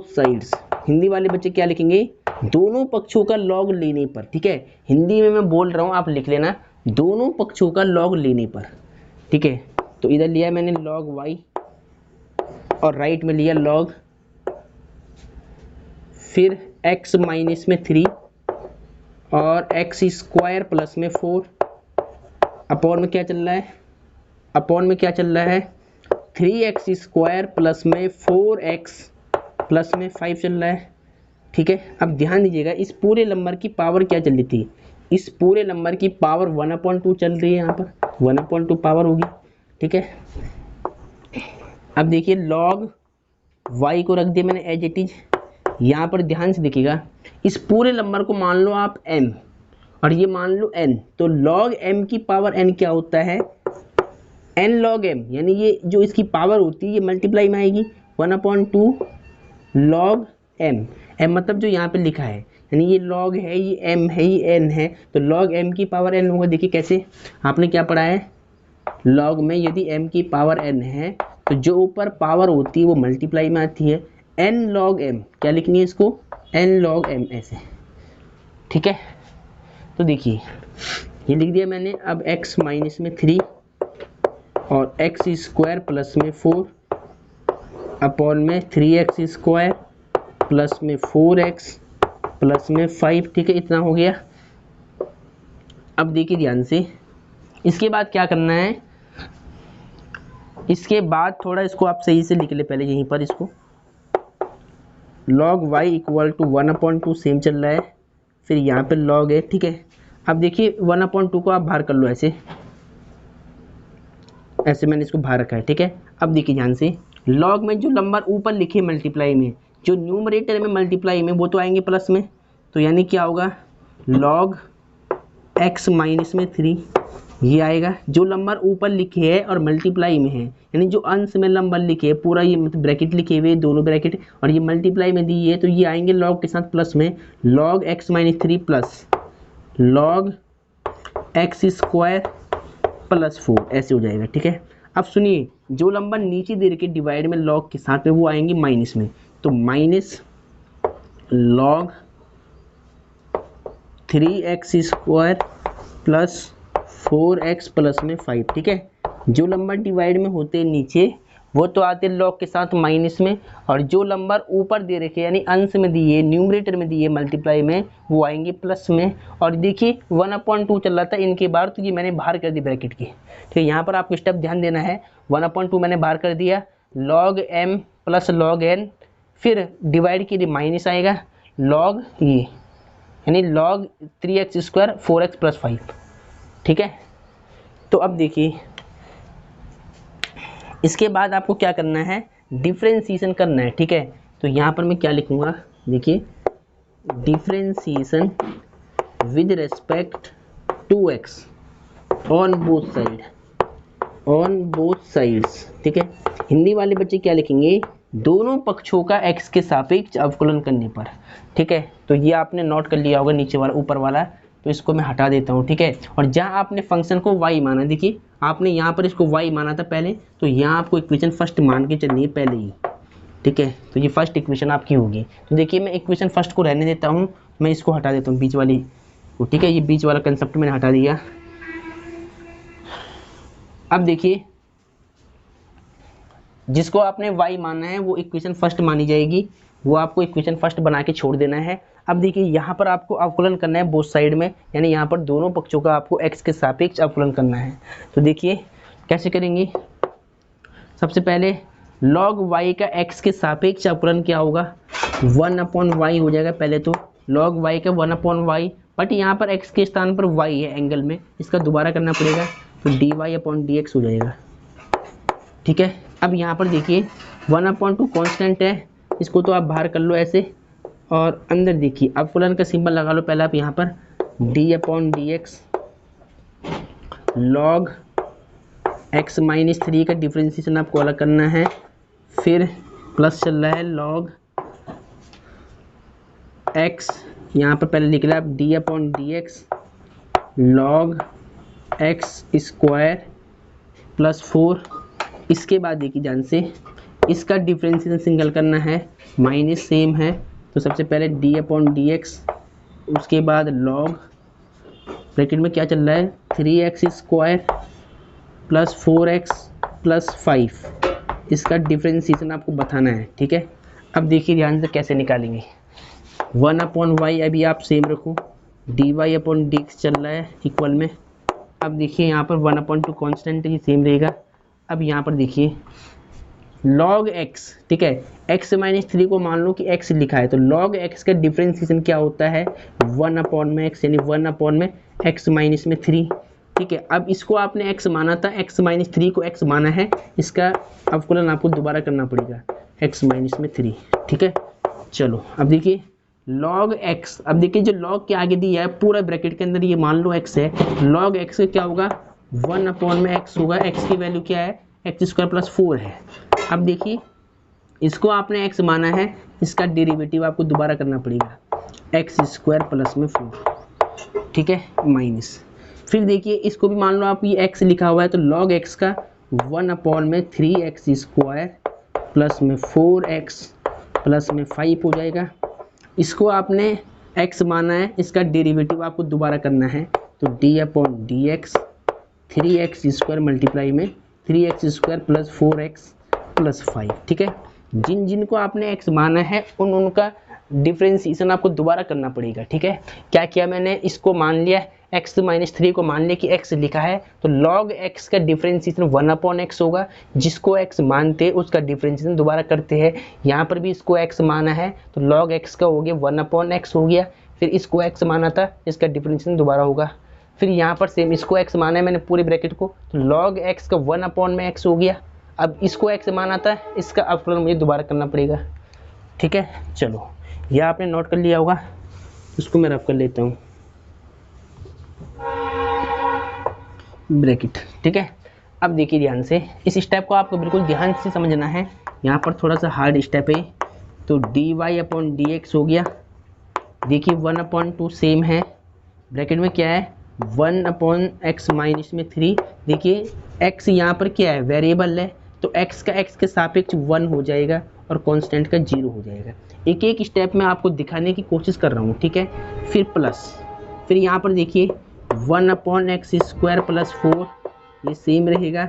sides. Hindi वाले बच्चे क्या लिखेंगे, दोनों पक्षों का लॉग लेने पर, ठीक है, हिंदी में मैं बोल रहा हूँ, आप लिख लेना, दोनों पक्षों का लॉग लेने पर, ठीक है। तो इधर लिया मैंने लॉग वाई और राइट में लिया लॉग, फिर x माइनस में 3 और एक्स स्क्वायर प्लस में 4 अपॉन में क्या चल रहा है, अपॉन में क्या चल रहा है 3x स्क्वायर प्लस में 4x प्लस में 5 चल रहा है, ठीक है। अब ध्यान दीजिएगा, इस पूरे नंबर की पावर क्या चल रही थी, इस पूरे नंबर की पावर 1/2 चल रही है, यहाँ पर 1/2 पावर होगी, ठीक है। अब देखिए लॉग y को रख दिया मैंने एज इट इज, यहाँ पर ध्यान से देखिएगा, इस पूरे नंबर को मान लो आप m और ये मान लो n, तो log m की पावर n क्या होता है, n log m, यानी ये जो इसकी पावर होती है ये मल्टीप्लाई में आएगी 1/2 log m, m मतलब जो यहाँ पे लिखा है, यानी ये log है, ये m है, ये n है, तो log m की पावर n होगा। देखिए कैसे, आपने क्या पढ़ा है, log में यदि m की पावर n है तो जो ऊपर पावर होती है वो मल्टीप्लाई में आती है, n log m, क्या लिखनी है इसको, n log m ऐसे, ठीक है। तो देखिए ये लिख दिया मैंने। अब x माइनस में 3 और एक्स स्क्वायर प्लस में 4 अपॉन में 3x स्क्वायर प्लस में 4x प्लस में 5, ठीक है, इतना हो गया। अब देखिए ध्यान से, इसके बाद क्या करना है, इसके बाद थोड़ा इसको आप सही से लिख ले पहले यहीं पर, इसको log y equal to 1/2 same चल रहा है, फिर यहाँ पे log है, ठीक है। अब देखिए 1/2 को आप बाहर कर लो, ऐसे ऐसे मैंने इसको बाहर रखा है, ठीक है। अब देखिए ध्यान से, log में जो नंबर ऊपर लिखे मल्टीप्लाई में, जो न्यूमरेटर में मल्टीप्लाई में, वो तो आएंगे प्लस में, तो यानी क्या होगा log x माइनस में 3 ये आएगा। जो नंबर ऊपर लिखे हैं और मल्टीप्लाई में है, यानी जो अंश में नंबर लिखे हैं, पूरा ये मतलब ब्रैकेट लिखे हुए दोनों ब्रैकेट, और ये मल्टीप्लाई में दी है, तो ये आएंगे log के साथ प्लस में, log x minus 3 plus log x square plus 4 ऐसे हो जाएगा, ठीक है। अब सुनिए, जो नंबर नीचे दे रखे डिवाइड में log के साथ में, वो आएंगे माइनस में, तो minus log 3x square plus 4x plus में 5, ठीक है। जो नंबर डिवाइड में होते हैं नीचे, वो तो आते log के साथ माइनस में, और जो नंबर ऊपर दे रखे यानी अंश में दिए, न्यूमरेटर में दिए मल्टीप्लाई में, वो आएंगे प्लस में। और देखिए 1/2 चल रहा था इनके बाहर, तो ये मैंने बाहर कर दी ब्रैकेट की, ठीक है। यहाँ पर आपको स्टेप ध्यान देना है, 1/2 मैंने बाहर कर दिया, log m plus log n, फिर डिवाइड के लिए माइनस आएगा, log ये यानी log 3x square 4x plus 5, ठीक है। तो अब देखिए इसके बाद आपको क्या करना है, डिफरेंशिएशन करना है, ठीक है। तो यहाँ पर मैं क्या लिखूँगा, देखिए differentiation with respect to x on both side, on both sides, ठीक है। हिंदी वाले बच्चे क्या लिखेंगे, दोनों पक्षों का x के सापेक्ष अवकलन करने पर, ठीक है। तो ये आपने नोट कर लिया होगा नीचे वाला, ऊपर वाला, तो इसको मैं हटा देता हूँ, ठीक है। और जहाँ आपने फंक्शन को y माना, देखिए आपने यहाँ पर इसको y माना था पहले, तो यहाँ आपको इक्वेशन फर्स्ट मान के चलनी है पहले ही, ठीक है। तो ये फर्स्ट इक्वेशन आपकी होगी। तो देखिए मैं इक्वेशन फर्स्ट को रहने देता हूँ, मैं इसको हटा देता हूँ बीच वाली को, ठीक है। ये बीच वाला कंसेप्ट मैंने हटा दिया। अब देखिए जिसको आपने y माना है वो इक्वेशन फर्स्ट मानी जाएगी, वो आपको इक्वेशन फर्स्ट बना के छोड़ देना है। अब देखिए यहाँ पर आपको अवकलन करना है बोथ साइड में, यानी यहाँ पर दोनों पक्षों का आपको x के सापेक्ष अवकलन करना है। तो देखिए कैसे करेंगे, सबसे पहले log y का x के सापेक्ष अवकलन क्या होगा, 1/y हो जाएगा पहले तो, log y का 1/y, बट यहाँ पर x के स्थान पर y है एंगल में, इसका दोबारा करना पड़ेगा, तो dy/dx हो जाएगा, ठीक है। अब यहाँ पर देखिए 1/2 कांस्टेंट है, इसको तो आप बाहर कर लो ऐसे, और अंदर देखिए अवकलन का सिंबल लगा लो पहले आप यहाँ पर, d/dx log x माइनस 3 का डिफ्रेंशिएशन आपको अलग करना है, फिर प्लस चल रहा है log x, यहाँ पर पहले लिख रहा है आप d/dx log x square plus 4। इसके बाद देखिए ध्यान से, इसका डिफ्रेंशिएशन सिंगल करना है, माइनस सेम है, तो सबसे पहले डी अपॉन डी एक्स, उसके बाद लॉग ब्रैकेट में क्या चल रहा है 3x² प्लस 4x प्लस 5, इसका डिफ्रेंशिएशन आपको बताना है। ठीक है, अब देखिए ध्यान से कैसे निकालेंगे। 1/y अभी आप सेम रखो, dy अपॉन डी एक्स चल रहा है इक्वल में। अब देखिए यहाँ पर 1/2 कॉन्स्टेंट ही सेम रहेगा। अब यहाँ पर देखिए log x, ठीक है, x माइनस 3 को मान लो कि x लिखा है, तो log x का डिफ्रेंशिएशन क्या होता है 1/x, यानी 1/x माइनस में 3। ठीक है, अब इसको आपने x माना था, x माइनस 3 को x माना है, इसका अवकलन आपको दोबारा करना पड़ेगा x माइनस में 3। ठीक है, चलो अब देखिए log x, अब देखिए जो log के आगे दिया है पूरा ब्रैकेट के अंदर ये मान लो x है, log x का क्या होगा 1/x होगा, x की वैल्यू क्या है x² प्लस 4 है। अब देखिए इसको आपने x माना है, इसका डेरिवेटिव आपको दोबारा करना पड़ेगा x² प्लस में 4। ठीक है, माइनस, फिर देखिए इसको भी मान लो आप ये x लिखा हुआ है, तो log x का 1/3x² प्लस में 4x प्लस में 5 हो जाएगा। इसको आपने x माना है, इसका डेरिवेटिव आपको दोबारा करना है, तो d upon d x 3x² multiply में 3x² प्लस 4x प्लस 5। ठीक है, जिन जिन को आपने x माना है उनका डिफ्रेंशिएशन आपको दोबारा करना पड़ेगा। ठीक है, क्या किया मैंने, इसको मान लिया x माइनस 3 को मान लिया कि x लिखा है, तो log x का डिफ्रेंशिएशन 1/x होगा, जिसको x मानते हैं उसका डिफ्रेंशिएशन दोबारा करते हैं। यहाँ पर भी इसको x माना है तो log x का हो गया 1/x हो गया, फिर इसको x माना था, इसका डिफ्रेंशिएशन दोबारा होगा। फिर यहाँ पर सेम इसको x माना है मैंने पूरे ब्रैकेट को, तो log x का 1/x हो गया। अब इसको x माना था, इसका अवकलन मुझे दोबारा करना पड़ेगा। ठीक है, चलो यह आपने नोट कर लिया होगा, इसको मैं रफ कर लेता हूँ ब्रैकेट। ठीक है, अब देखिए ध्यान से इस स्टेप को आपको बिल्कुल ध्यान से समझना है, यहाँ पर थोड़ा सा हार्ड स्टेप है। तो dy अपॉन डी एक्स हो गया, देखिए 1/2 सेम है, ब्रैकेट में क्या है 1/x माइनस में 3। देखिए x यहाँ पर क्या है वेरिएबल है, तो x का x के सापेक्ष 1 हो जाएगा और कांस्टेंट का 0 हो जाएगा। एक एक स्टेप में आपको दिखाने की कोशिश कर रहा हूँ। ठीक है, फिर प्लस, फिर यहाँ पर देखिए 1/x² प्लस 4, ये सेम रहेगा।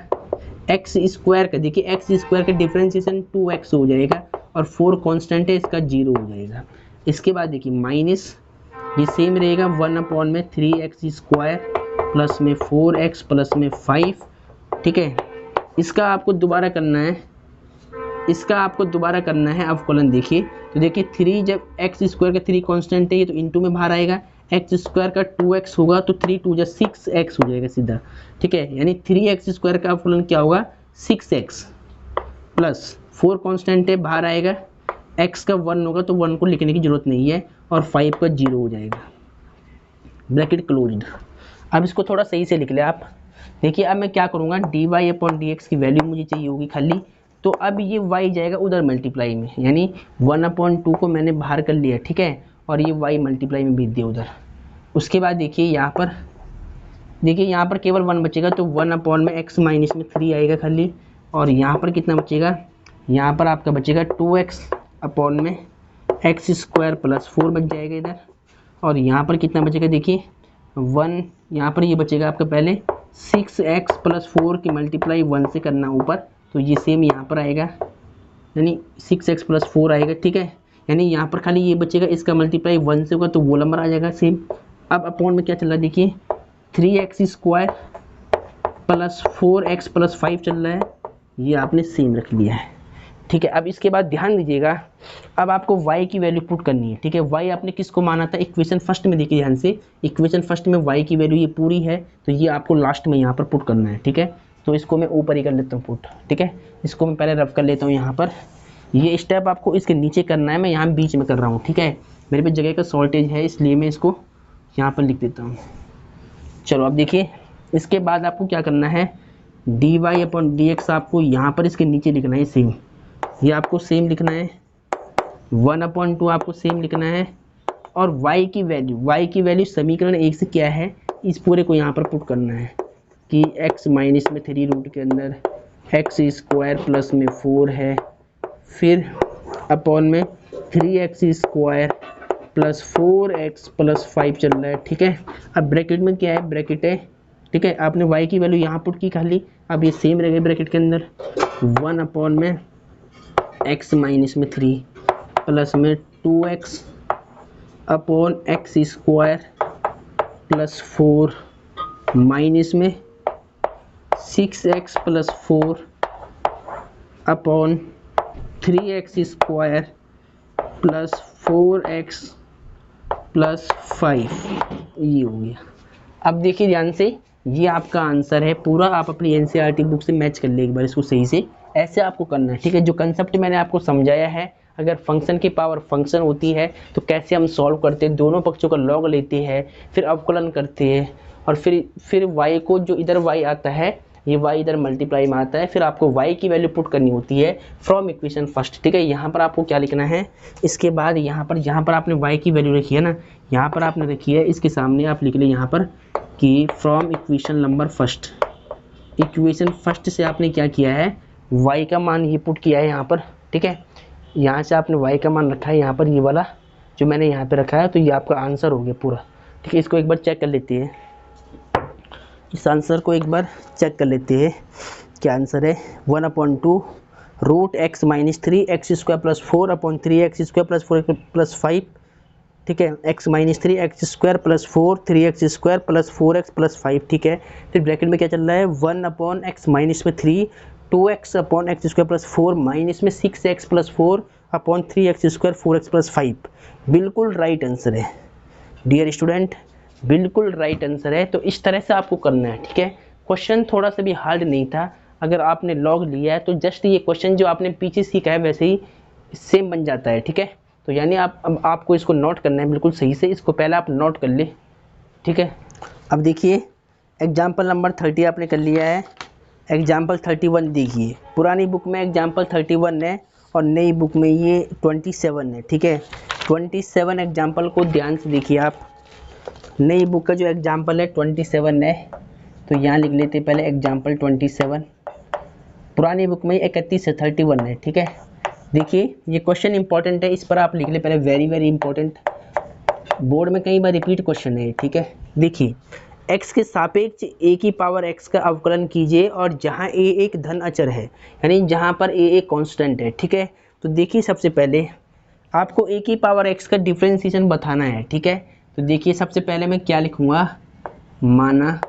x² का देखिए x² का डिफ्रेंशिएशन 2x हो जाएगा और 4 कांस्टेंट है, इसका 0 हो जाएगा। इसके बाद देखिए माइनस, ये सेम रहेगा 1/3x² प्लस में 4x प्लस में 5। ठीक है, इसका आपको दोबारा करना है, इसका आपको दोबारा करना है अवकलन। देखिए तो देखिए 3, जब x² का 3 कांस्टेंट है ये तो इनटू में बाहर आएगा, x² का 2x होगा तो 3 2 6x हो जाएगा सीधा। ठीक है, यानी 3x² का अवकलन क्या होगा 6x प्लस 4 कांस्टेंट है बाहर आएगा, x का 1 होगा तो 1 को लिखने की जरूरत नहीं है और 5 का 0 हो जाएगा, ब्रैकेट क्लोज्ड। अब इसको थोड़ा सही से लिख ले आप। देखिए अब मैं क्या करूँगा, dy अपॉन डी एक्स की वैल्यू मुझे चाहिए होगी खाली, तो अब ये y जाएगा उधर मल्टीप्लाई में, यानी 1/2 को मैंने बाहर कर लिया। ठीक है, और ये y मल्टीप्लाई में भेज दिया उधर। उसके बाद देखिए यहाँ पर, देखिए यहाँ पर केवल 1 बचेगा, तो 1/x माइनस में 3 आएगा खाली, और यहाँ पर कितना बचेगा, यहाँ पर आपका बचेगा 2x अपॉन में x² प्लस 4 बच जाएगा इधर, और यहाँ पर कितना बचेगा देखिए 1, यहाँ पर ये बचेगा आपका पहले 6x प्लस 4 की मल्टीप्लाई 1 से करना ऊपर, तो ये सेम यहाँ पर आएगा, यानी 6x प्लस 4 आएगा। ठीक है, यानी यहाँ पर खाली ये बचेगा, इसका मल्टीप्लाई 1 से होगा तो वो नंबर आ जाएगा सेम। अब अपॉन में क्या चल रहा है देखिए 3x² प्लस 4x प्लस 5 चल रहा है, ये आपने सेम रख लिया है। ठीक है, अब इसके बाद ध्यान दीजिएगा, अब आपको y की वैल्यू पुट करनी है। ठीक है, y आपने किसको माना था, इक्वेशन फर्स्ट में देखिए ध्यान से, इक्वेशन फर्स्ट में y की वैल्यू ये पूरी है, तो ये आपको लास्ट में यहाँ पर पुट करना है। ठीक है, तो इसको मैं ऊपर ही कर लेता हूँ पुट। ठीक है, इसको मैं पहले रफ कर लेता हूँ यहाँ पर, ये स्टेप आपको इसके नीचे करना है, मैं यहाँ बीच में कर रहा हूँ। ठीक है, मेरे पे जगह का शॉर्टेज है इसलिए मैं इसको यहाँ पर लिख देता हूँ। चलो अब देखिए इसके बाद आपको क्या करना है, dy अपॉन डी एक्स आपको यहाँ पर इसके नीचे लिखना है सेम, ये आपको सेम लिखना है, 1/2 आपको सेम लिखना है, और y की वैल्यू समीकरण 1 से क्या है, इस पूरे को यहाँ पर पुट करना है कि x माइनस में 3 रूट के अंदर x² प्लस में 4 है, फिर अपॉन में 3x square plus 4x plus 5 चल रहा है, ठीक है। अब ब्रैकेट में क्या है, ब्रैकेट है, ठीक है। आपने y की वैल्यू यहाँ पुट की खाली, अब ये सेम रहेगा ब्रैकेट के अंदर 1 अपॉन में x माइनस में 3 प्लस में 2x upon x square plus 4 minus में 6x plus 4 upon 3x square plus 4x plus 5, ये हो गया। अब देखिए ध्यान से, ये आपका आंसर है पूरा। आप अपनी एनसीईआरटी बुक से मैच कर ले एक बार इसको सही से, ऐसे आपको करना है, ठीक है। जो कंसेप्ट मैंने आपको समझाया है, अगर फंक्शन की पावर फंक्शन होती है तो कैसे हम सॉल्व करते हैं, दोनों पक्षों का लॉग लेते हैं, फिर अवकलन करते हैं, और फिर y को, जो इधर y आता है, ये y इधर मल्टीप्लाई में आता है, फिर आपको y की वैल्यू पुट करनी होती है फ्रॉम इक्वेशन फर्स्ट, ठीक है। यहाँ पर आपको क्या लिखना है, इसके बाद यहाँ पर आपने y की वैल्यू रखी है ना, यहाँ पर आपने रखी है, इसके सामने आप लिख ले यहाँ पर कि from equation number first, equation first से आपने क्या किया है, y का मान ये पुट किया है यहाँ पर, ठीक है। यहाँ से आपने y का मान रखा है यहाँ पर, ये वाला जो मैंने यहाँ पे रखा है, तो ये आपका आंसर हो गया पूरा, ठीक है। इसको एक बार चेक कर लेते हैं, इस आंसर को एक बार चेक कर लेते हैं, क्या आंसर है। 1/2 root x minus 3x square plus 4 upon 3x square plus 4 plus 5, ठीक है। x minus 3x square plus 4 3x square plus 4x plus 5, ठीक है। फिर ब्रैकेट में क्या चल रहा है, 1 अपॉन एक्स माइनस में 3 2x upon x square plus 4 minus में 6x plus 4 upon 3x square 4x plus 5। बिल्कुल राइट आंसर है डियर स्टूडेंट, बिल्कुल राइट आंसर है। तो इस तरह से आपको करना है, ठीक है। क्वेश्चन थोड़ा सा भी हार्ड नहीं था, अगर आपने लॉग लिया है तो जस्ट ये क्वेश्चन जो आपने पीछे सीखा है वैसे ही सेम बन जाता है, ठीक है। तो यानी अब आपको इसको नोट करना है बिल्कुल सही से, इसको पहले आप नोट कर ले, ठीक है। अब देखिए एग्जाम्पल नंबर 30 आपने कर लिया है, एग्जाम्पल 31 देखिए। पुरानी बुक में एग्जाम्पल 31 है और नई बुक में ये 27 है, ठीक है। 27 एग्जाम्पल को ध्यान से देखिए आप, नई बुक का जो एग्जाम्पल है 27 है, तो यहाँ लिख लेते पहले एग्जाम्पल 27। पुरानी बुक में 31 से 31 है, ठीक है। देखिए ये क्वेश्चन इंपॉर्टेंट है, इस पर आप लिख ले पहले, वेरी वेरी इंपॉर्टेंट, बोर्ड में कई बार रिपीट क्वेश्चन है, ठीक है। देखिए x के सापेक्ष a की पावर x का अवकलन कीजिए और जहाँ a एक धन अचर है, यानी जहाँ पर a एक कांस्टेंट है, ठीक है। तो देखिए सबसे पहले आपको a की पावर x का डिफरेंशिएशन बताना है, ठीक है। तो देखिए सबसे पहले मैं क्या लिखूँगा, माना,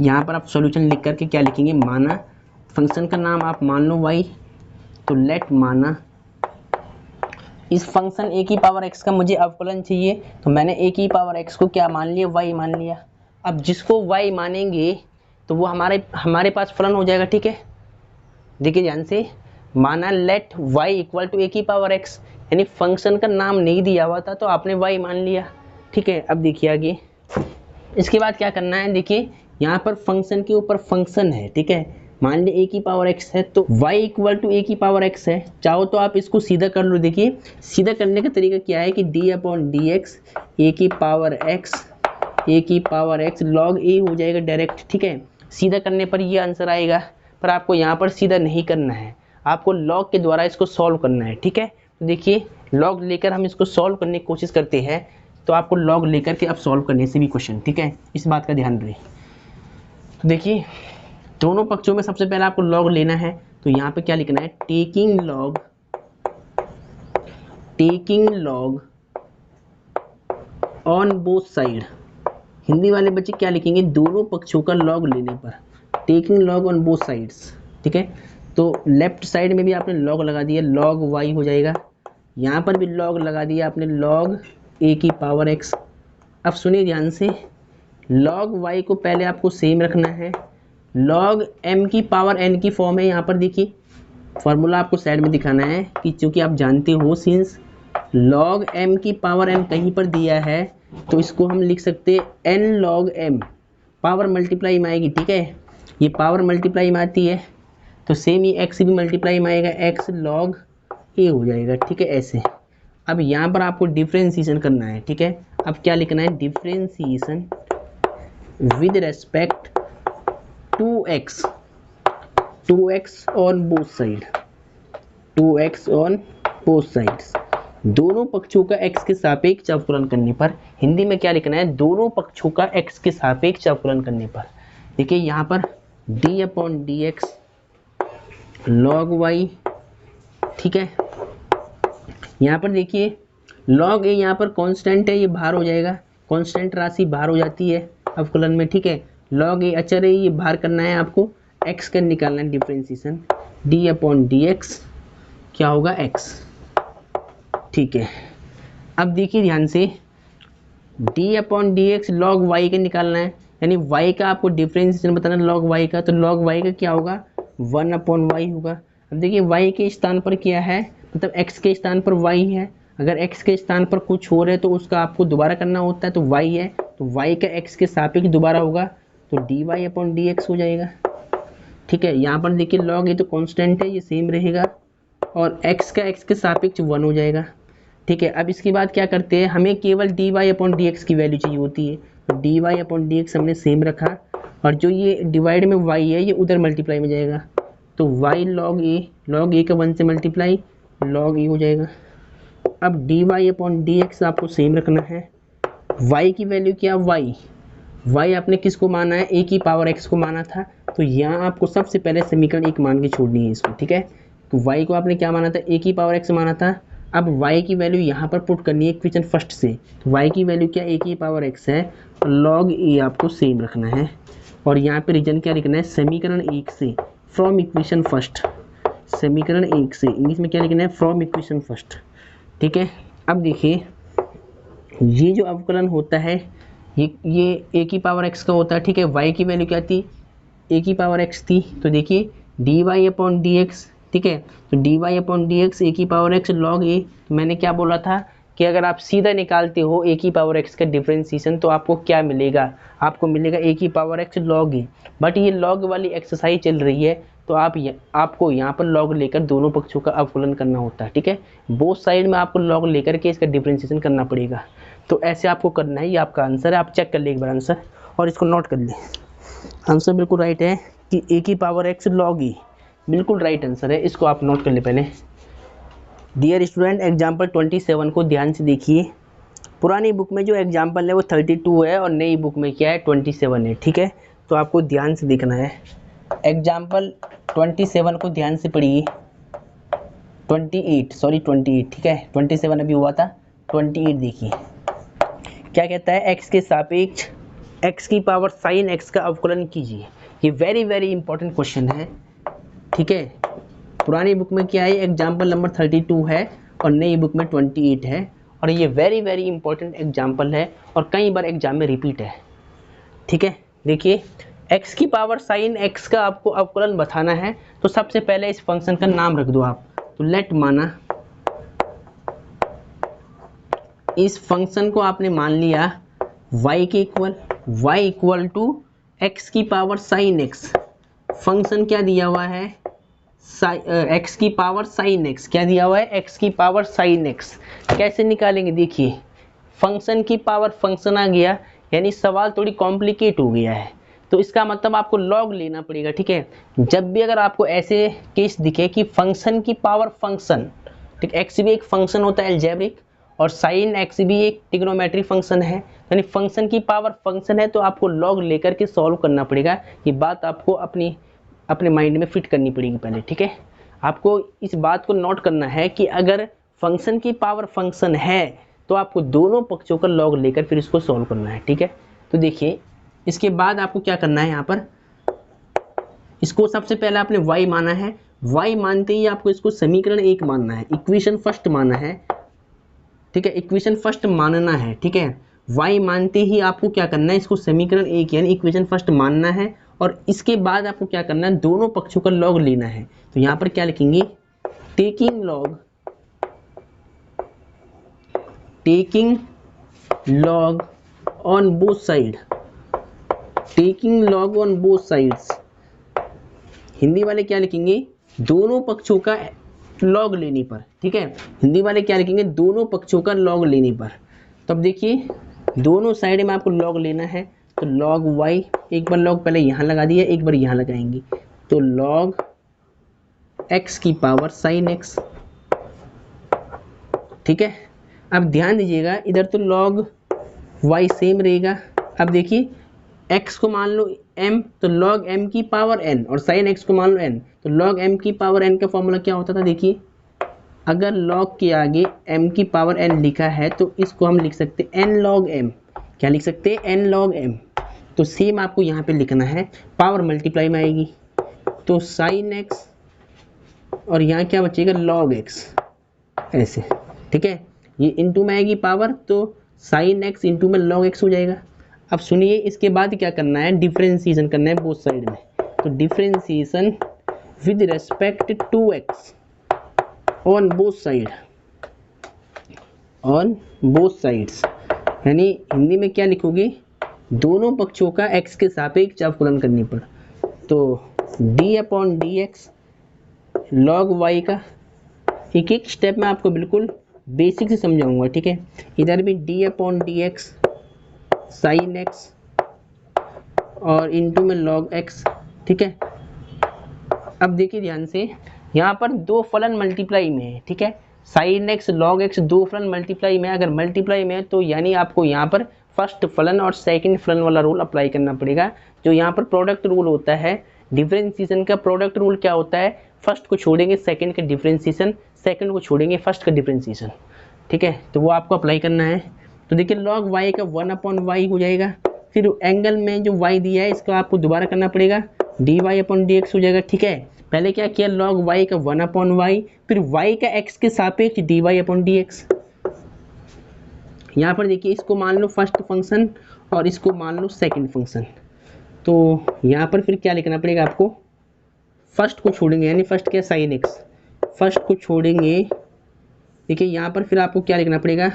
यहाँ पर आप सॉल्यूशन लिख करके क्या लिखेंगे, माना फंक्शन का नाम आप मान लो y, तो लेट माना इस फंक्शन a की पावर x का मुझे अवकलन चाहिए, तो मैंने a की पावर x को क्या मान लिया, y मान लिया। अब जिसको y मानेंगे तो वो हमारे पास फलन हो जाएगा, ठीक है। देखिए ध्यान से, माना let y equal to a की पावर x, यानी फंक्शन का नाम नहीं दिया हुआ था तो आपने y मान लिया, ठीक है। अब देखिए आगे, इसके बाद क्या करना है, देखिए यहाँ पर फंक्शन के ऊपर फंक्शन है, ठीक है। मान ली a की पावर x है तो y इक्वल टू a की पावर x है, चाहो तो आप इसको सीधा कर लो। देखिए सीधा करने का तरीका क्या है कि d upon d x a की पावर x लॉग a हो जाएगा डायरेक्ट, ठीक है। सीधा करने पर ये आंसर आएगा, पर आपको यहाँ पर सीधा नहीं करना है, आपको लॉग के द्वारा इसको सॉल्व करना है, ठीक है। तो देखिए लॉग लेकर हम इसको सॉल्व करने की कोशिश करते हैं, तो आपको लॉग लेकर के अब सॉल्व करने से भी क्वेश्चन, ठीक है, इस बात का ध्यान रहे। तो देखिए दोनों पक्षों में सबसे पहले आपको लॉग लेना है, तो यहाँ पे क्या लिखना है, taking log on both side. Hindi वाले बच्चे क्या लिखेंगे, दोनों पक्षों का लॉग लेने पर, taking log on both sides, ठीक है। तो लेफ्ट साइड में भी आपने लॉग लगा दिया, लॉग वाई हो जाएगा, यहाँ पर भी लॉग लगा दिया आपने, लॉग ए की पावर एक्स। अब सुनिए ध्यान से, लॉग वाई को पहले आपको सेम रखना है, लॉग एम की पावर एन की फॉर्म है, यहाँ पर देखिए फॉर्मूला आपको साइड में दिखाना है कि चूँकि आप जानते हो सिंस लॉग एम की पावर एन कहीं पर दिया है तो इसको हम लिख सकते हैं n log m, power multiply में आएगी, ठीक है। ये पावर मल्टीप्लाई में आती है तो सेम ये एक्स भी मल्टीप्लाई में आएगा, एक्स लॉग ए हो जाएगा, ठीक है, ऐसे। अब यहाँ पर आपको डिफ्रेंशिएशन करना है, ठीक है। अब क्या लिखना है, differentiation with respect to x on both side, 2x on both sides. दोनों पक्षों का x के सापेक्ष अवकलन करने पर, हिंदी में क्या लिखना है, दोनों पक्षों का x के सापेक्ष अवकलन करने पर। देखिए यहाँ पर d upon d x log y, ठीक है। यहाँ पर देखिए लॉग ए यहाँ पर कांस्टेंट है, ये बाहर हो जाएगा, कांस्टेंट राशि बाहर हो जाती है अवकलन में, ठीक है। लॉग ए अचर है, ये बाहर करना है आपको, x का निकालना है differentiation, d upon d x क्या होगा x, ठीक है। अब देखिए ध्यान से d upon d x log y का निकालना है, यानी y का आपको डिफरेंशिएशन बताना है लॉग y का, तो लॉग y का क्या होगा 1 अपॉन वाई होगा। अब देखिए y के स्थान पर क्या है, मतलब x के स्थान पर y है, अगर x के स्थान पर कुछ और है तो उसका आपको दोबारा करना होता है, तो y है तो y का x के सापेक्ष दोबारा होगा, तो d y upon d x हो जाएगा, ठीक है। यहाँ पर देखिए लॉग ये तो कांस्टेंट है, ये सेम रहेगा, और x का x के सापेक्ष 1 हो जाएगा, ठीक है। अब इसके बाद क्या करते हैं, हमें केवल d y upon d x की वैल्यू चाहिए होती है, तो d y upon d x हमने सेम रखा, और जो ये डिवाइड में y है ये उधर मल्टीप्लाई में जाएगा, तो y लॉग ए का 1 से मल्टीप्लाई लॉग ए हो जाएगा। अब d y upon d x आपको सेम रखना है, y की वैल्यू क्या, y आपने किसको माना है, a की पावर x को माना था, तो यहाँ आपको सबसे पहले समीकरण 1 मान के छोड़नी है इसको, ठीक है। तो y को आपने क्या माना था, a की पावर x माना था, अब y की वैल्यू यहाँ पर पुट करनी है इक्वेशन फर्स्ट से, तो y की वैल्यू क्या a की पावर x है, और लॉग a आपको सेम रखना है, और यहाँ पे रीजन क्या लिखना है, समीकरण 1 से फ्रॉम इक्वेशन फर्स्ट, समीकरण 1 से इंग्लिश में क्या लिखना है, फ्रॉम इक्वेशन फर्स्ट, ठीक है। अब देखिए ये जो अवकलन होता है ये a की पावर x का होता है, ठीक है। y की वैल्यू क्या थी, a की पावर x थी, तो देखिए d y upon d x, ठीक है, तो d y upon d x a की पावर x लॉग ए, तो मैंने क्या बोला था कि अगर आप सीधा निकालते हो a की पावर x का डिफरेंशिएशन तो आपको क्या मिलेगा, आपको मिलेगा a की power x log A, but ये लॉग वाली एक्सरसाइज चल रही है, तो आपको यहाँ पर लॉग लेकर दोनों पक्षों का अवकलन करना होता है, ठीक है। बोथ साइड में आपको लॉग लेकर के इसका डिफरेंशिएशन करना पड़ेगा, तो ऐसे आपको करना है। ये आपका आंसर है, आप चेक कर ले एक बार आंसर और इसको नोट कर ले। आंसर बिल्कुल राइट है कि a की पावर x लॉग ई, बिल्कुल राइट आंसर है, इसको आप नोट कर ले पहले। डियर स्टूडेंट एग्जाम्पल 27 को ध्यान से देखिए, पुरानी बुक में जो एग्जाम्पल है वो 32 है और नई बुक में क्या है 27 है, ठीक है। तो आपको ध्यान से देखना है, एग्जाम्पल 27 को ध्यान से पढ़िए, 28 ठीक है, 27 अभी हुआ था, 28 देखिए क्या कहता है, x के सापेक्ष x की पावर साइन x का अवकलन कीजिए। ये वेरी वेरी इंपॉर्टेंट क्वेश्चन है, ठीक है। पुरानी बुक में क्या है, एग्जाम्पल नंबर 32 है और नई बुक में 28 है, और ये वेरी वेरी इंपॉर्टेंट एग्जाम्पल है और कई बार एग्जाम में रिपीट है, ठीक है। देखिए x की पावर साइन x का आपको अवकलन बताना है, तो सबसे पहले इस फंक्शन का नाम रख दो आप, तो लेट माना इस फंक्शन को आपने मान लिया y के इक्वल टू x की पावर साइन x, फंक्शन क्या दिया हुआ है, x की पावर साइन x, क्या दिया हुआ है, x की पावर साइन x। कैसे निकालेंगे, देखिए फंक्शन की पावर फंक्शन आ गया, यानी सवाल थोड़ी कॉम्प्लिकेट हो गया है, तो इसका मतलब आपको लॉग लेना पड़ेगा, ठीक है। जब भी अगर आपको ऐसे केस दिखे कि फंक्शन की पावर फंक्शन, ठीक, x भी एक फंक्शन होता है अलजेब्रिक, और साइन x भी एक ट्रिग्नोमेट्रिक फंक्शन है, यानी फंक्शन की पावर फंक्शन है, तो आपको लॉग लेकर के सॉल्व करना पड़ेगा। ये बात आपको अपने माइंड में फिट करनी पड़ेगी पहले, ठीक है। आपको इस बात को नोट करना है कि अगर फंक्शन की पावर फंक्शन है तो आपको दोनों पक्षों का लॉग लेकर फिर इसको सॉल्व करना है, ठीक है। तो देखिए इसके बाद आपको क्या करना है, यहाँ पर इसको सबसे पहले आपने y माना है, y मानते ही आपको इसको समीकरण 1 मानना है, इक्वेशन फर्स्ट मानना है, ठीक है, इक्वेशन फर्स्ट मानना है, ठीक है। y मानते ही आपको क्या करना है, इसको समीकरण 1 यानी इक्वेशन फर्स्ट मानना है, और इसके बाद आपको क्या करना है, दोनों पक्षों का लॉग लेना है। तो यहाँ पर क्या लिखेंगे, taking log on both side, taking log on both sides, Hindi वाले क्या लिखेंगे, दोनों पक्षों का लॉग लेने पर, ठीक है। हिंदी वाले क्या लिखेंगे, दोनों पक्षों का लॉग लेने पर। तब देखिए दोनों साइड में आपको लॉग लेना है, तो लॉग y, एक बार लॉग पहले यहाँ लगा दिया, एक बार यहाँ लगाएंगे, तो लॉग x की पावर साइन x, ठीक है। अब ध्यान दीजिएगा इधर तो log y सेम रहेगा। अब देखिए x को मान लो m, तो log m की पावर n, और sin x को मान लो n, तो log m की पावर n का फॉर्मूला क्या होता था, देखिए अगर log के आगे m की पावर n लिखा है तो इसको हम लिख सकते हैं n log m। क्या लिख सकते हैं, n log m। तो सेम आपको यहाँ पे लिखना है, पावर मल्टीप्लाई में आएगी तो sin x, और यहाँ क्या बचेगा log x, ऐसे, ठीक है। ये इंटू में आएगी पावर, तो sin x इंटू में log x हो जाएगा। अब सुनिए इसके बाद क्या करना है, डिफरेंशिएशन करना है बोथ साइड में। तो differentiation with respect to x on both side, on both sides, यानी हिंदी में क्या लिखोगे, दोनों पक्षों का x के सापेक्ष अवकलन करने पर। तो d upon d x log y का, एक एक स्टेप में आपको बिल्कुल बेसिक से समझाऊंगा, ठीक है। इधर भी d upon d x sine x और इंटू में log x, ठीक है। अब देखिए ध्यान से, यहाँ पर दो फलन मल्टीप्लाई में है, ठीक है। साइन एक्स log x दो फलन मल्टीप्लाई में, अगर मल्टीप्लाई में है तो यानी आपको यहाँ पर फर्स्ट फलन और सेकंड फलन वाला रूल अप्लाई करना पड़ेगा। जो यहाँ पर प्रोडक्ट रूल होता है डिफरेंशिएशन का, प्रोडक्ट रूल क्या होता है, फर्स्ट को छोड़ेंगे सेकंड का डिफरेंशिएशन, सेकंड को छोड़ेंगे फर्स्ट का डिफरेंशिएशन, ठीक है। तो वो आपको अप्लाई करना है। तो देखिए log y का 1 अपॉन वाई हो जाएगा, फिर एंगल में जो y दिया है इसका आपको दोबारा करना पड़ेगा, dy अपॉन dx हो जाएगा, ठीक है। पहले क्या किया, log y का 1 अपॉन वाई, फिर y का x के सापेक्ष dy अपॉन dx। यहाँ पर देखिए इसको मान लो फर्स्ट फंक्शन और इसको मान लो सेकंड फंक्शन। तो यहाँ पर फिर क्या लिखना पड़ेगा आपको, फर्स्ट को छोड़ेंगे, यानी फर्स्ट क्या साइन x, फर्स्ट को छोड़ेंगे। देखिए यहाँ पर फिर आपको क्या लिखना पड़ेगा,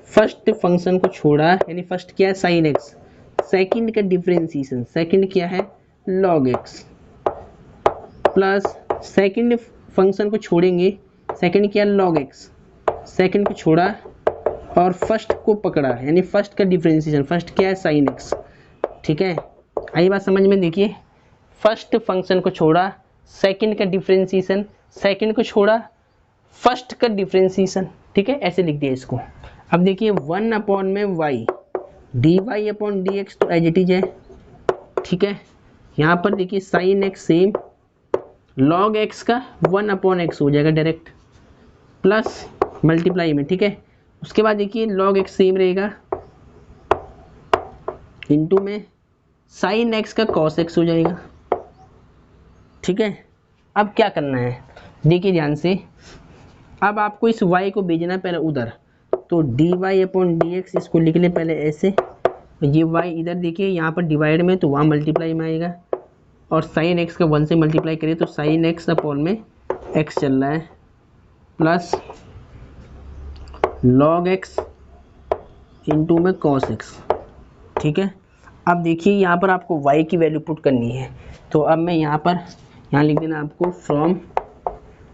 फर्स्ट फंक्शन को छोड़ा, यानी फर्स्ट क्या है साइन एक्स, सेकंड का डिफरेंशिएशन, सेकंड क्या है log x, plus second function को छोड़ेंगे, सेकंड क्या है log x, सेकंड को छोड़ा और फर्स्ट को पकड़ा, यानी फर्स्ट का डिफरेंशिएशन, फर्स्ट क्या है साइन x, ठीक है। आई बात समझ में, देखिए फर्स्ट फंक्शन को छोड़ा, सेकंड का डिफरेंशिएशन, सेकंड को छोड़ा, फर्स्ट का डिफरेंशिएशन, ठीक है, ऐसे लिख दिया इसको। अब देखिए 1 अपॉन में y, d y upon d x तो एज इट इज है, ठीक है। यहाँ पर देखिए sine x same, log x का 1 अपॉन एक्स हो जाएगा डायरेक्ट, प्लस मल्टीप्लाई में, ठीक है। उसके बाद देखिए log x सेम रहेगा, इंटू में साइन एक्स का cos x हो जाएगा, ठीक है। अब क्या करना है, देखिए ध्यान से, अब आपको इस y को भेजना है पहले उधर, तो d y upon d x इसको लिख ले पहले ऐसे, ये y इधर देखिए यहाँ पर डिवाइड में तो वहाँ मल्टीप्लाई में आएगा, और साइन एक्स का 1 से मल्टीप्लाई करिए तो साइन एक्स अपॉन में x चल रहा है, प्लस log x इंटू में cos x, ठीक है। अब देखिए यहाँ पर आपको y की वैल्यू पुट करनी है, तो अब मैं यहाँ लिख देना आपको फ्रॉम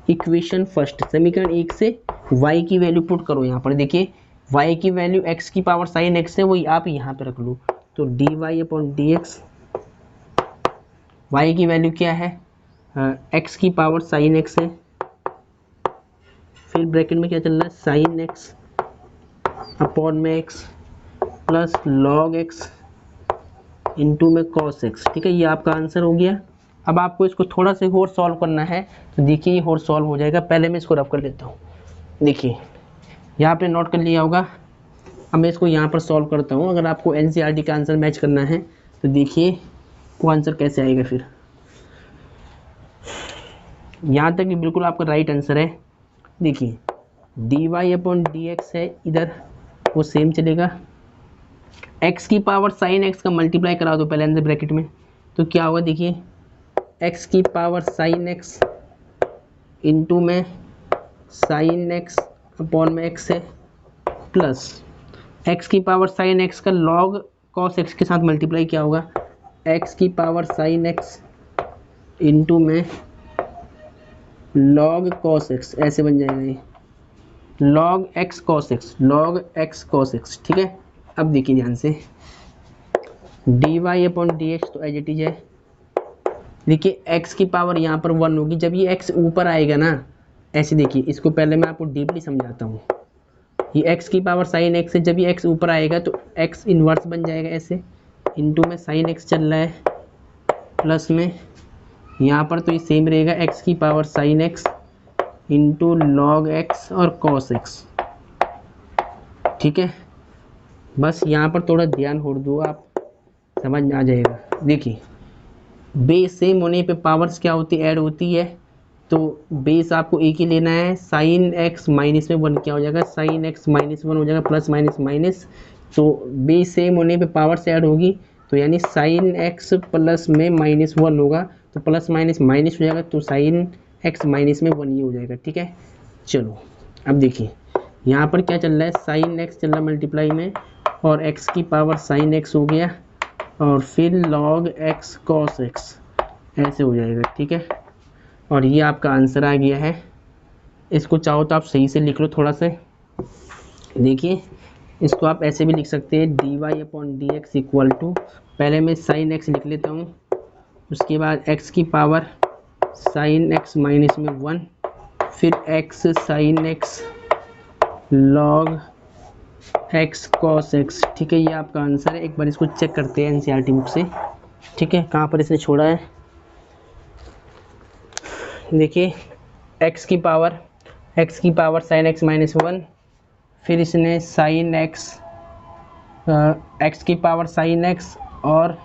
इक्वेशन फर्स्ट, समीकरण 1 से y की वैल्यू पुट करो। यहाँ पर देखिए y की वैल्यू x की पावर साइन x है, वही आप यहाँ पे रख लो, तो d y upon d x, y की वैल्यू क्या है, x की पावर साइन x है, फिर ब्रैकेट में क्या चल रहा है साइन x अपॉन में x plus log x into में cos x, ठीक है। ये आपका आंसर हो गया। अब आपको इसको थोड़ा सा और सॉल्व करना है, तो देखिए ये और सॉल्व हो जाएगा। पहले मैं इसको रफ कर लेता हूँ, देखिए यहाँ पे नोट कर लिया होगा। अब मैं इसको यहाँ पर सॉल्व करता हूँ। अगर आपको एनसीईआरटी का आंसर मैच करना है तो देखिए वो आंसर कैसे आएगा। फिर यहाँ तक भी बिल्कुल आपका राइट आंसर है। देखिए d y upon d x है, इधर वो सेम चलेगा। एक्स की पावर साइन एक्स का मल्टीप्लाई करा दो पहले अंदर ब्रैकेट में, तो क्या होगा, देखिए एक्स की पावर साइन एक्स इंटू में साइन एक्स अपॉन में एक्स है, प्लस एक्स की पावर साइन एक्स का लॉग कॉस एक्स के साथ मल्टीप्लाई क्या होगा, एक्स की पावर साइन एक्स इंटू में लॉग कॉस एक्स, ऐसे बन जाएगा ये log x cos x, log x cos x, ठीक है। अब देखिए ध्यान से d y upon d x तो एज इट इज है। देखिए x की पावर यहाँ पर 1 होगी, जब ये x ऊपर आएगा ना, ऐसे देखिए इसको पहले मैं आपको डीपली समझाता हूँ। ये एक्स की पावर साइन एक्स है, जब ये एक्स ऊपर आएगा तो एक्स इन्वर्स बन जाएगा ऐसे, इंटू में साइन एक्स चल रहा है प्लस में, यहाँ पर तो ये सेम रहेगा एक्स की power sine x into log x और कॉस एक्स। ठीक है, बस यहाँ पर थोड़ा ध्यान छोड़ दो, आप समझ में आ जाएगा। देखिए बेस सेम होने पे पावर्स क्या होती है, ऐड होती है, तो बेस आपको एक ही लेना है। साइन एक्स माइनस में वन क्या हो जाएगा, साइन एक्स माइनस वन हो जाएगा, प्लस माइनस माइनस, तो बेस सेम होने पे पावर से ऐड होगी, तो यानी साइन एक्स प्लस में माइनस वन होगा, तो प्लस माइनस माइनस हो जाएगा, तो साइन एक्स माइनस में वन ये हो जाएगा। ठीक है, चलो अब देखिए यहाँ पर क्या चल रहा है, साइन एक्स चल रहा है मल्टीप्लाई में, और एक्स की पावर साइन एक्स हो गया, और फिर लॉग एक्स कॉस एक्स ऐसे हो जाएगा। ठीक है, और ये आपका आंसर आ गया है। इसको चाहो तो आप सही से लिख लो थोड़ा सा। देखिए इसको आप ऐसे भी लिख सकते हैं, d y upon d x equal to, पहले मैं साइन एक्स लिख लेता हूँ, उसके बाद एक्स की पावर साइन एक्स माइनस में वन, फिर x sine x log x cos x. ठीक है, ये आपका आंसर है। एक बार इसको चेक करते हैं एनसीईआरटी बुक से। ठीक है, कहाँ पर इसने छोड़ा है, देखिए एक्स की power sine x minus one, फिर इसने साइन एक्स एक्स की पावर साइन एक्स और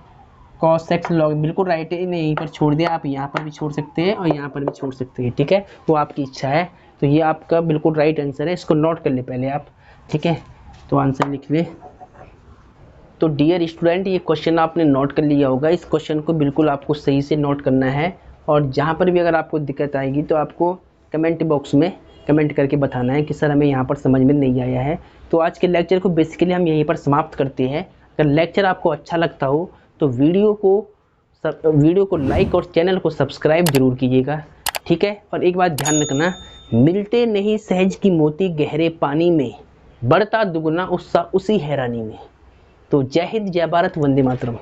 कॉस एक्स लॉग, बिल्कुल राइट है, इन्हें यहीं पर छोड़ दिया। आप यहाँ पर भी छोड़ सकते हैं और यहाँ पर भी छोड़ सकते हैं। ठीक है, वो आपकी इच्छा है। तो ये आपका बिल्कुल राइट आंसर है, इसको नोट कर ले पहले आप। ठीक है, तो आंसर लिख ले। तो डियर स्टूडेंट, ये क्वेश्चन आपने नोट कर लिया होगा। इस क्वेश्चन को बिल्कुल आपको सही से नोट करना है, और जहाँ पर भी अगर आपको दिक्कत आएगी तो आपको कमेंट बॉक्स में कमेंट करके बताना है कि सर हमें यहाँ पर समझ में नहीं आया है। तो आज के लेक्चर को बेसिकली हम यहीं पर समाप्त करते हैं। अगर लेक्चर आपको अच्छा लगता हो तो वीडियो को लाइक और चैनल को सब्सक्राइब जरूर कीजिएगा। ठीक है, और एक बात ध्यान रखना, मिलते नहीं सहज की मोती गहरे पानी में, बढ़ता दुगना उत्साह उसी हैरानी में। तो जय हिंद, जय भारत, वंदे मातरम।